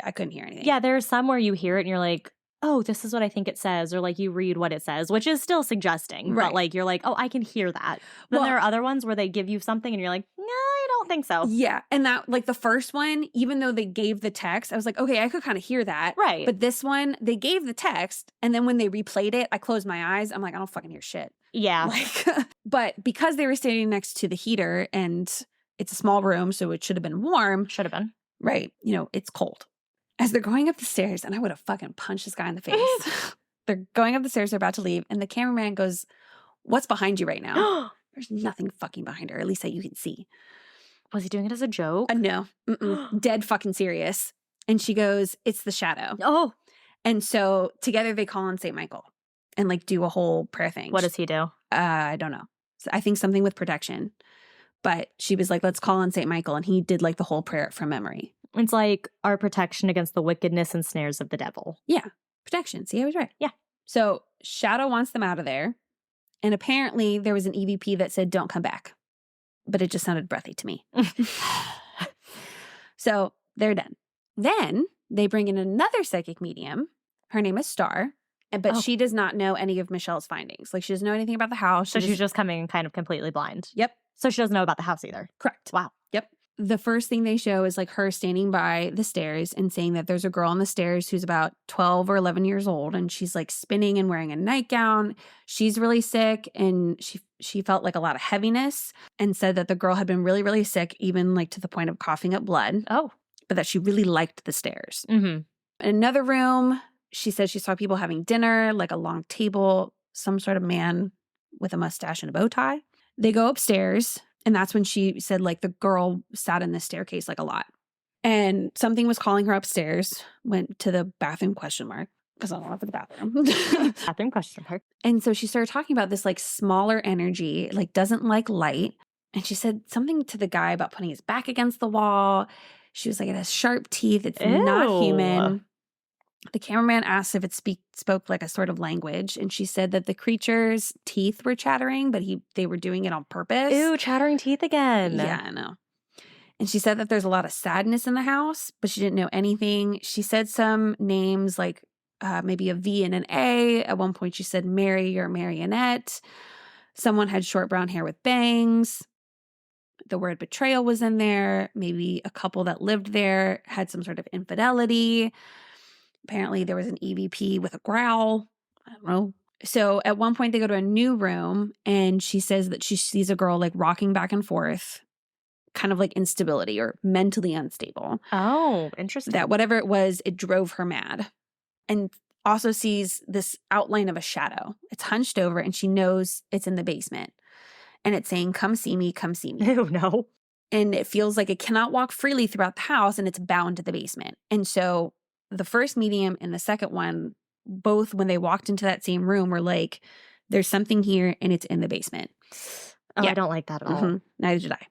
I couldn't hear anything. Yeah, there's some where you hear it and you're like, oh, this is what I think it says. Or like you read what it says, which is still suggesting. Right. But like, you're like, oh, I can hear that. Then there are other ones where they give you something and you're like, no, I don't think so. Yeah. And that, like the first one, even though they gave the text, I was like, okay, I could kind of hear that. Right. But this one, they gave the text. And then when they replayed it, I closed my eyes. I'm like, I don't fucking hear shit. Yeah. Like, but because they were standing next to the heater and it's a small room, so it should have been warm. Should have been. Right. You know, it's cold. As they're going up the stairs, and I would have fucking punched this guy in the face. They're going up the stairs, they're about to leave, and the cameraman goes, what's behind you right now? There's nothing fucking behind her, at least that you can see. Was he doing it as a joke? No. Dead fucking serious. And she goes, it's the shadow. Oh. And so together they call on St. Michael. and like do a whole prayer thing. What does he do? I don't know. I think something with protection. But she was like, let's call on St. Michael. And he did like the whole prayer from memory. It's like our protection against the wickedness and snares of the devil. Yeah. Protection. See, I was right. Yeah. So Shadow wants them out of there. And apparently there was an EVP that said, don't come back. But it just sounded breathy to me. So they're done. Then they bring in another psychic medium. Her name is Star. But she does not know any of Michelle's findings. Like, she doesn't know anything about the house. So she's just coming kind of completely blind. Yep. So she doesn't know about the house either. Correct. Wow. Yep. The first thing they show is like her standing by the stairs and saying that there's a girl on the stairs who's about 12 or 11 years old. And she's like spinning and wearing a nightgown. She's really sick. And she felt like a lot of heaviness and said that the girl had been really, really sick, even like to the point of coughing up blood. Oh. But that she really liked the stairs. Mm-hmm. In another room, she said she saw people having dinner, like a long table, some sort of man with a mustache and a bow tie. They go upstairs, and that's when she said, like, the girl sat in the staircase, like, a lot. And something was calling her upstairs, went to the bathroom, because I don't know for the bathroom. Bathroom question mark. And so she started talking about this, like, smaller energy, like, doesn't like light. And she said something to the guy about putting his back against the wall. She was like, it has sharp teeth. It's not human. The cameraman asked if it spoke like a sort of language, and she said that the creature's teeth were chattering, but they were doing it on purpose. Ew, chattering teeth again. Yeah, I know. And she said that there's a lot of sadness in the house, but she didn't know anything. She said some names like maybe a V and an A. At one point she said Mary or Marionette. Someone had short brown hair with bangs. The word betrayal was in there. Maybe a couple that lived there had some sort of infidelity. Apparently there was an EVP with a growl. I don't know. So at one point they go to a new room, and she says that she sees a girl like rocking back and forth, kind of like instability or mentally unstable. Oh, interesting. That whatever it was, it drove her mad. And also sees this outline of a shadow. It's hunched over, and she knows it's in the basement. And it's saying, come see me, come see me. Ew, no. And it feels like it cannot walk freely throughout the house, and it's bound to the basement. And so the first medium and the second one, both when they walked into that same room, were like, there's something here and it's in the basement. Oh, Yeah. I don't like that at all. Mm-hmm. Neither did I.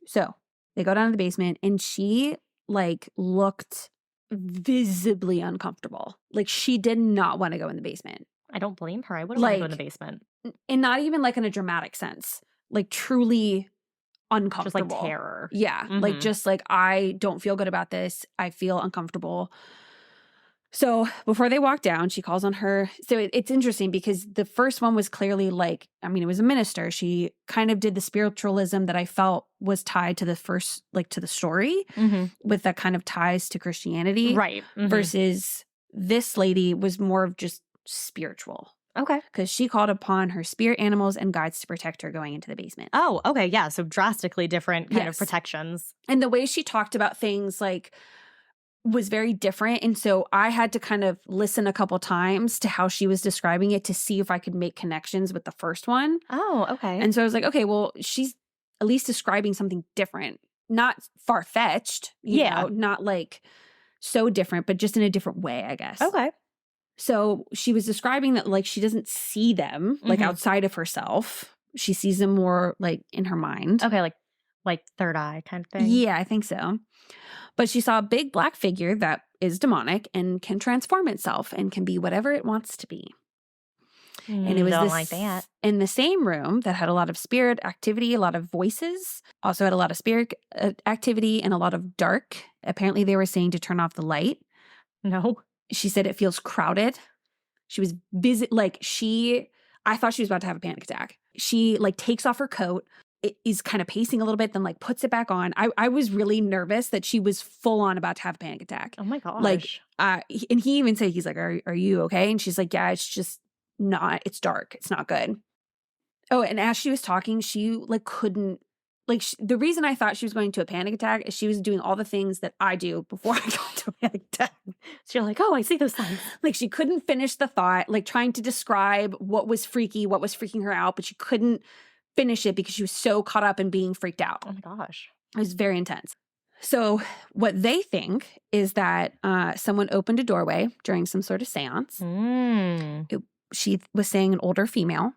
So they go down to the basement, and she like looked visibly uncomfortable. Like she did not want to go in the basement. I don't blame her. I wouldn't want to go in the Like, basement. And not even like in a dramatic sense, like truly uncomfortable. Just like terror. Yeah. Mhm. Like just like, I don't feel good about this. I feel uncomfortable. So before they walk down, she calls on her. So it's interesting because the first one was clearly like, I mean, it was a minister. She kind of did the spiritualism that I felt was tied to the first, like to the story, with that kind of ties to Christianity. Right. Mhm. Versus this lady was more of just spiritual. Okay. Because she called upon her spirit animals and guides to protect her going into the basement. Oh, okay. Yeah. So drastically different kind of Yes. protections. And the way she talked about things like was very different. And so I had to kind of listen a couple times to how she was describing it to see if I could make connections with the first one. Oh, okay. And so I was like, okay, well, she's at least describing something different, not far-fetched, you know, not like so different, but just in a different way, I guess. Okay. So she was describing that like she doesn't see them like outside of herself. She sees them more like in her mind. Okay, like third eye kind of thing. Yeah, I think so. But she saw a big black figure that is demonic and can transform itself and can be whatever it wants to be. And it was don't this, like that. in the same room that had a lot of spirit activity, a lot of voices, also had a lot of spirit activity and a lot of dark. Apparently they were saying to turn off the light. No. She said it feels crowded. She was busy. Like I thought she was about to have a panic attack. She like takes off her coat, is kind of pacing a little bit, then like puts it back on. I was really nervous that she was full on about to have a panic attack. Oh my gosh. Like, and he even said, he's like, are you okay? And she's like, yeah, it's just not, it's dark. It's not good. Oh, and as she was talking, she like couldn't, like the reason I thought she was going to a panic attack is she was doing all the things that I do before I go into a panic attack. So you're like, oh, I see those signs. Like she couldn't finish the thought, like trying to describe what was freaking her out, but she couldn't finish it because she was so caught up in being freaked out. Oh my gosh. It was very intense. So what they think is that someone opened a doorway during some sort of seance. she was saying an older female,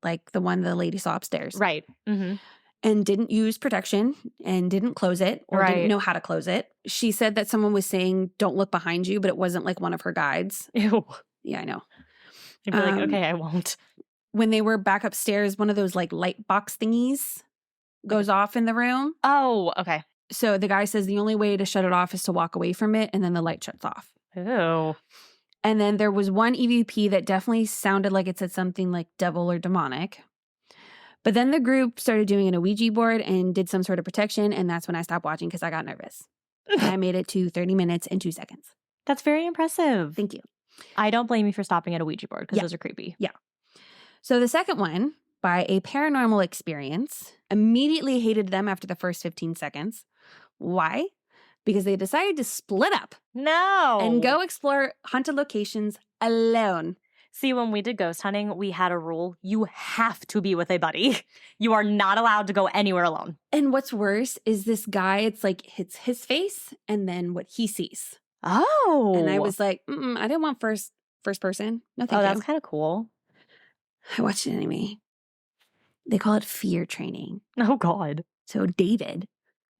like the one the lady saw upstairs. Right. Mm-hmm. And didn't use protection and didn't close it or didn't know how to close it. She said that someone was saying, don't look behind you, but it wasn't like one of her guides. Ew. Yeah, I know. I'd be like, okay, I won't. When they were back upstairs, one of those like light box thingies goes off in the room. Oh, okay. So the guy says the only way to shut it off is to walk away from it, and then the light shuts off. Ew. And then there was one EVP that definitely sounded like it said something like devil or demonic. But then the group started doing an Ouija board and did some sort of protection, and that's when I stopped watching because I got nervous. And I made it to 30 minutes and 2 seconds. That's very impressive. Thank you. I don't blame you for stopping at a Ouija board because those are creepy. Yeah. So the second one, by a paranormal experience, immediately hated them after the first 15 seconds. Why? Because they decided to split up No. and go explore haunted locations alone. See, when we did ghost hunting, we had a rule. You have to be with a buddy. You are not allowed to go anywhere alone. And what's worse is this guy, it's like it's his face and then what he sees. Oh. And I was like, I didn't want first person. No, thank oh, you. that's kind of cool. I watched it anyway. They call it fear training. Oh, God. So David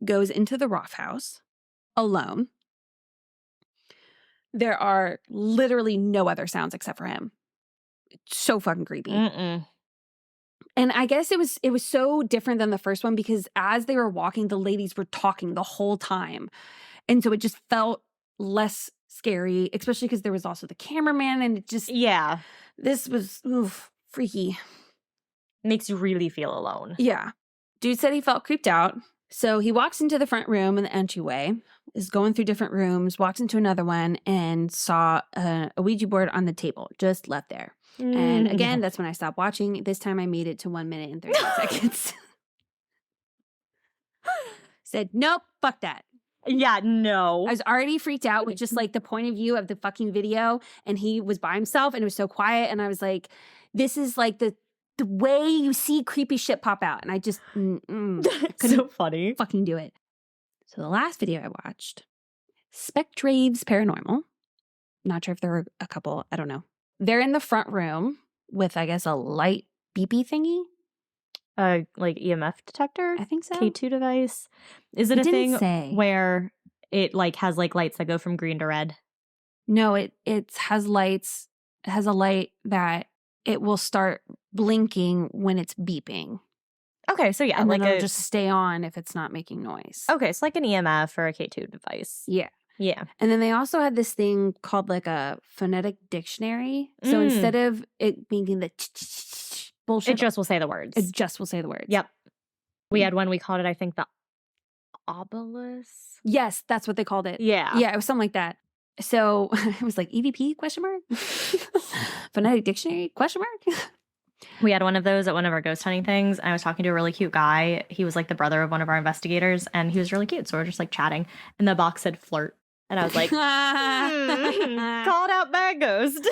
goes into the Roth house alone. There are literally no other sounds except for him. It's so fucking creepy. Mm-mm. And I guess it was so different than the first one because as they were walking, the ladies were talking the whole time. And so it just felt less scary, especially because there was also the cameraman and it just... Yeah. This was freaky. Makes you really feel alone. Yeah. Dude said he felt creeped out. So he walks into the front room in the entryway, is going through different rooms, walks into another one, and saw a Ouija board on the table, just left there. And again, that's when I stopped watching. This time I made it to 1 minute and 30 seconds. Said, nope, fuck that. Yeah, no. I was already freaked out with just like the point of view of the fucking video, and he was by himself and it was so quiet, and I was like, this is like the way you see creepy shit pop out, and I just couldn't so funny. fucking do it. So the last video I watched, Spectraves Paranormal. Not sure if there were a couple, I don't know. They're in the front room with, I guess, a light beepy thingy. Like EMF detector? I think so. K2 device. Is it a didn't thing say. where it like has like lights that go from green to red? No, it has lights. It has a light that it will start blinking when it's beeping. Okay, so yeah, And like then it'll just stay on if it's not making noise. Okay, it's like an EMF or a K2 device. Yeah. Yeah. And then they also had this thing called like a phonetic dictionary. So instead of it being the bullshit, It just will say the words. it just will say the words. Yep. We had one, we called it, I think, the obelisk. Yes, that's what they called it. Yeah. Yeah, it was something like that. So it was like EVP question mark? Phonetic dictionary question mark? We had one of those at one of our ghost hunting things. I was talking to a really cute guy. He was like the brother of one of our investigators, and he was really cute. So we're just like chatting, and the box said flirt. And I was like, called out bad ghost.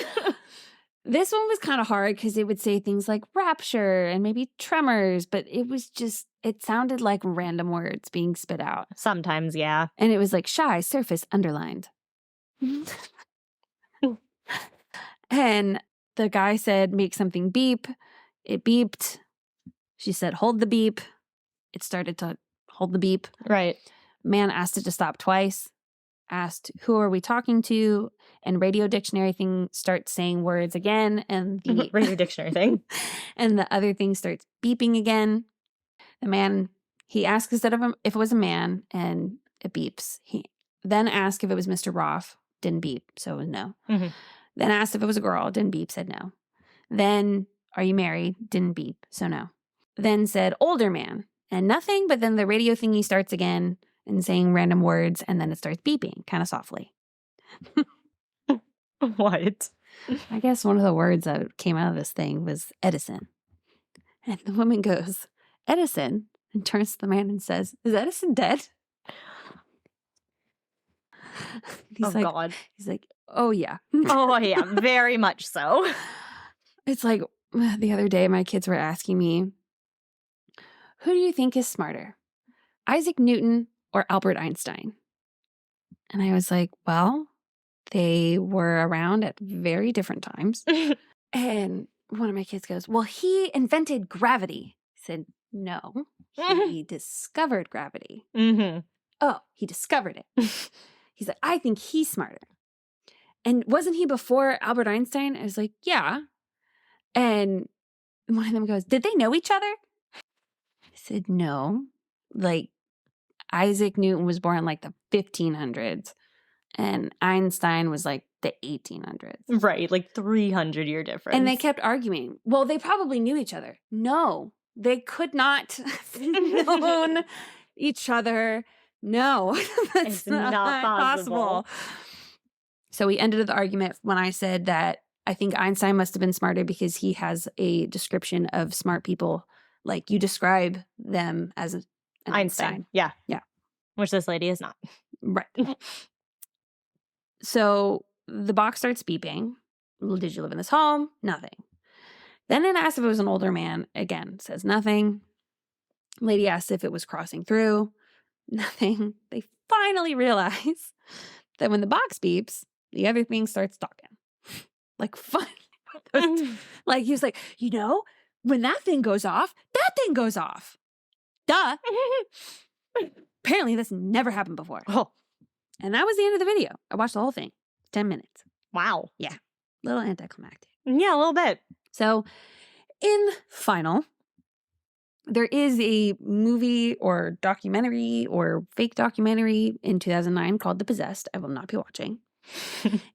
This one was kind of hard because it would say things like rapture and maybe tremors, but it sounded like random words being spit out. Sometimes, yeah. And it was like shy, surface, underlined. And the guy said, make something beep. It beeped. She said, hold the beep. It started to hold the beep. Right. Man asked it to stop twice. Asked, who are we talking to? And radio dictionary thing starts saying words again. And the Radio dictionary thing. and the other thing starts beeping again. The man, he asked instead of if it was a man, and it beeps. He then asked if it was Mr. Roth. Didn't beep, so it was no. Mm-hmm. Then asked if it was a girl. Didn't beep, said no. Then, are you married? Didn't beep, so no. Then said, older man. And nothing, but then the radio thingy starts again and saying random words, and then it starts beeping, kind of softly. What? I guess one of the words that came out of this thing was Edison. And the woman goes, Edison? And turns to the man and says, is Edison dead? He's God. He's like, oh, yeah. Oh, yeah, very much so. It's like the other day, my kids were asking me, who do you think is smarter, Isaac Newton or Albert Einstein? And I was like, well, they were around at very different times. And one of my kids goes, well, he invented gravity. I said, no, he discovered gravity. Mm-hmm. Oh, he discovered it. He's like, I think he's smarter. And wasn't he before Albert Einstein? I was like, yeah. And one of them goes, did they know each other? I said, no. Like, Isaac Newton was born in like the 1500s and Einstein was like the 1800s. Right, like 300-year difference. And they kept arguing. Well, they probably knew each other. No, they could not have known each other. No, that's It's not possible. So we ended the argument when I said that I think Einstein must have been smarter because he has a description of smart people. Like you describe them as an Einstein. Yeah. Yeah. Which this lady is not. Right. So the box starts beeping. Did you live in this home? Nothing. Then it asks if it was an older man. Again, says nothing. Lady asks if it was crossing through. Nothing. They finally realize that when the box beeps, the other thing starts talking. Like fun. Like he was like, you know, when that thing goes off, that thing goes off. Duh. Apparently this never happened before. Oh, And that was the end of the video. I watched the whole thing. 10 minutes. wow. Little anticlimactic. Yeah, a little bit. So in final, there is a movie or documentary or fake documentary in 2009 called The Possessed. I will not be watching.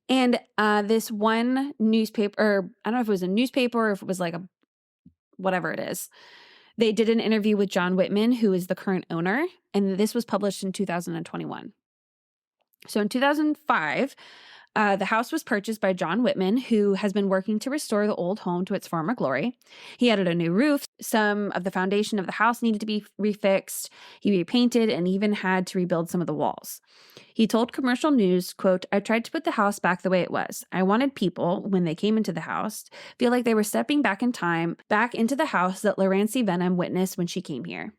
And this one newspaper, or I don't know if it was a newspaper or if it was like a whatever it is, they did an interview with John Whitman, who is the current owner, and this was published in 2021. So in 2005, the house was purchased by John Whitman, who has been working to restore the old home to its former glory. He added a new roof. Some of the foundation of the house needed to be refixed. He repainted and even had to rebuild some of the walls. He told Commercial News, quote, I tried to put the house back the way it was. I wanted people, when they came into the house, feel like they were stepping back in time, back into the house that Laurence Venom witnessed when she came here.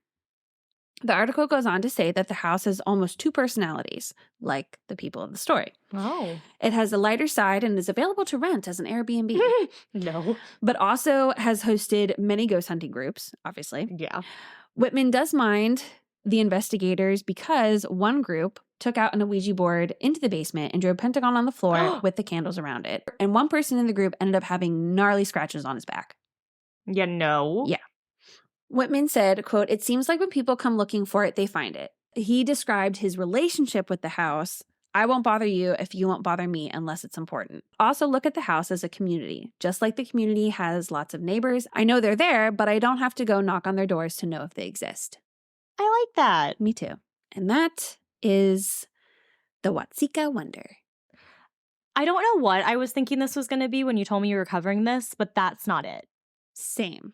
The article goes on to say that the house has almost two personalities, like the people of the story. Oh. It has a lighter side and is available to rent as an Airbnb, No. but also has hosted many ghost hunting groups, obviously. Yeah. Whitman does mind the investigators because one group took out an Ouija board into the basement and drew a pentagon on the floor with the candles around it. And one person in the group ended up having gnarly scratches on his back. Yeah, no. Yeah. Whitman said, quote, it seems like when people come looking for it, they find it. He described his relationship with the house. I won't bother you if you won't bother me unless it's important. Also look at the house as a community. Just like the community has lots of neighbors. I know they're there, but I don't have to go knock on their doors to know if they exist. I like that. Me too. And that is the Watseka Wonder. I don't know what I was thinking this was going to be when you told me you were covering this, but that's not it. Same.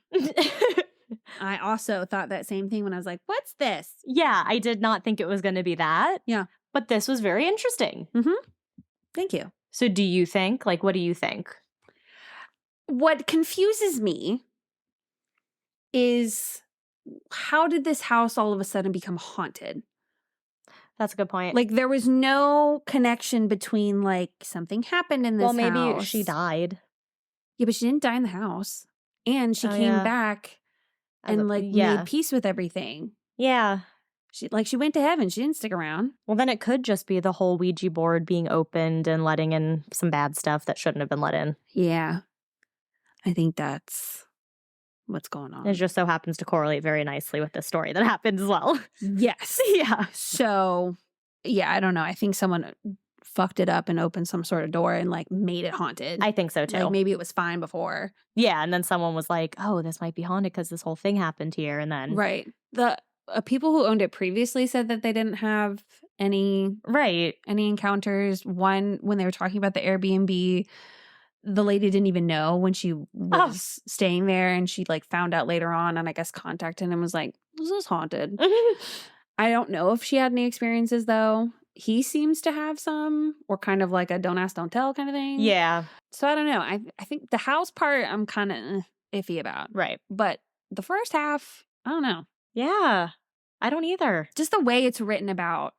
I also thought that same thing when I was like, what's this? Yeah, I did not think it was going to be that. Yeah. But this was very interesting. Mm-hmm. Thank you. So do you think, like, what do you think? What confuses me is how did this house all of a sudden become haunted? That's a good point. Like there was no connection between like something happened in this house. Well, maybe she died. Yeah, but she didn't die in the house. And she came back and made peace with everything. Yeah. She went to heaven. She didn't stick around. Well, then it could just be the whole Ouija board being opened and letting in some bad stuff that shouldn't have been let in. Yeah. I think that's what's going on. It just so happens to correlate very nicely with the story that happened as well. Yes. Yeah. So, yeah, I don't know. I think someone fucked it up and opened some sort of door and like made it haunted. I think so too. Like maybe it was fine before. Yeah, and then someone was like, "Oh, this might be haunted because this whole thing happened here," and then Right. The people who owned it previously said that they didn't have any encounters. One, when they were talking about the Airbnb, the lady didn't even know when she was staying there, and she like found out later on and I guess contacted him and was like, "This is haunted." I don't know if she had any experiences though. He seems to have some, or kind of like a don't ask, don't tell kind of thing. Yeah. So I don't know. I think the house part I'm kind of iffy about. Right. But the first half, I don't know. Yeah. I don't either. Just the way it's written about,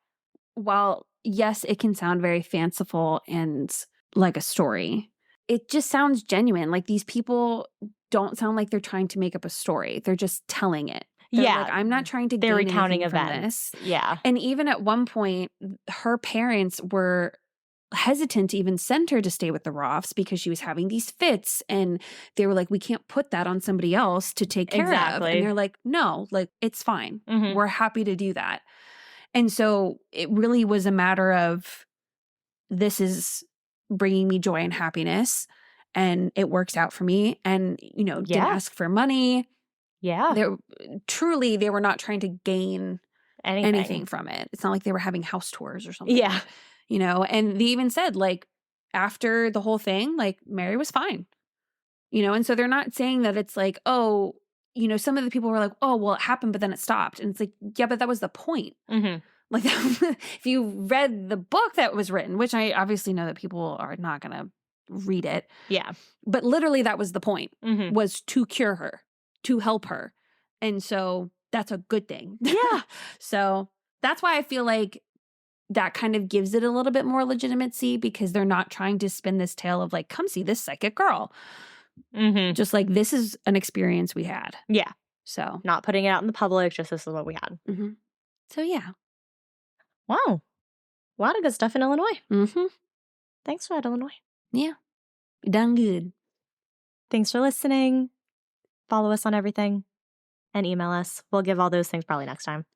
while yes, it can sound very fanciful and like a story, it just sounds genuine. Like these people don't sound like they're trying to make up a story. They're just telling it. They're Yeah. like, I'm not trying to They're gain recounting anything from events. this. Yeah. And even at one point, her parents were hesitant to even send her to stay with the Roths because she was having these fits. And they were like, we can't put that on somebody else to take care of. Exactly. And they're like, no, like it's fine. Mhm. We're happy to do that. And so it really was a matter of, this is bringing me joy and happiness. And it works out for me. And, you know, didn't Yeah. ask for money. Yeah. They were not trying to gain anything from it. It's not like they were having house tours or something. Yeah. You know, and they even said, like, after the whole thing, like, Mary was fine. You know, and so they're not saying that it's like, oh, you know, some of the people were like, oh, well, it happened, but then it stopped. And it's like, yeah, but that was the point. Mm-hmm. Like, if you read the book that was written, which I obviously know that people are not going to read it. Yeah. But literally that was the point, Mm-hmm. was to cure her, to help her. And so that's a good thing. Yeah. So that's why I feel like that kind of gives it a little bit more legitimacy, because they're not trying to spin this tale of like, come see this psychic girl. Mm-hmm. Just like, this is an experience we had. Yeah. So, Not putting it out in the public, just this is what we had. so yeah. Wow. A lot of good stuff in Illinois. Mm-hmm. Thanks for that, Illinois. Yeah. Done good. Thanks for listening. Follow us on everything and email us. We'll give all those things probably next time.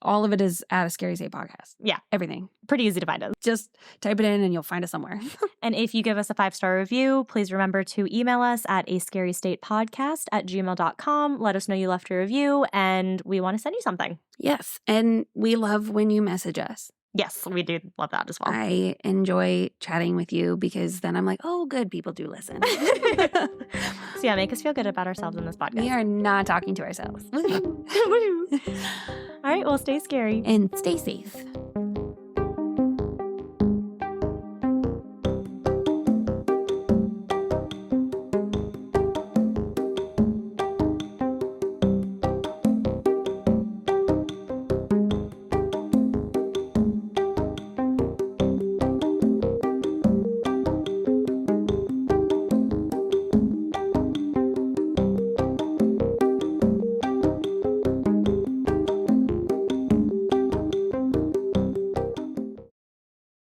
All of it is at a Scary State podcast. Yeah. Everything. Pretty easy to find us. Just type it in and you'll find us somewhere. And if you give us a 5-star review, please remember to email us at ascarystatepodcast@gmail.com. Let us know you left a review and we want to send you something. Yes. And we love when you message us. Yes, we do love that as well. I enjoy chatting with you, because then I'm like, oh, good, people do listen. So yeah, make us feel good about ourselves in this podcast. We are not talking to ourselves. All right, well, stay scary. And stay safe.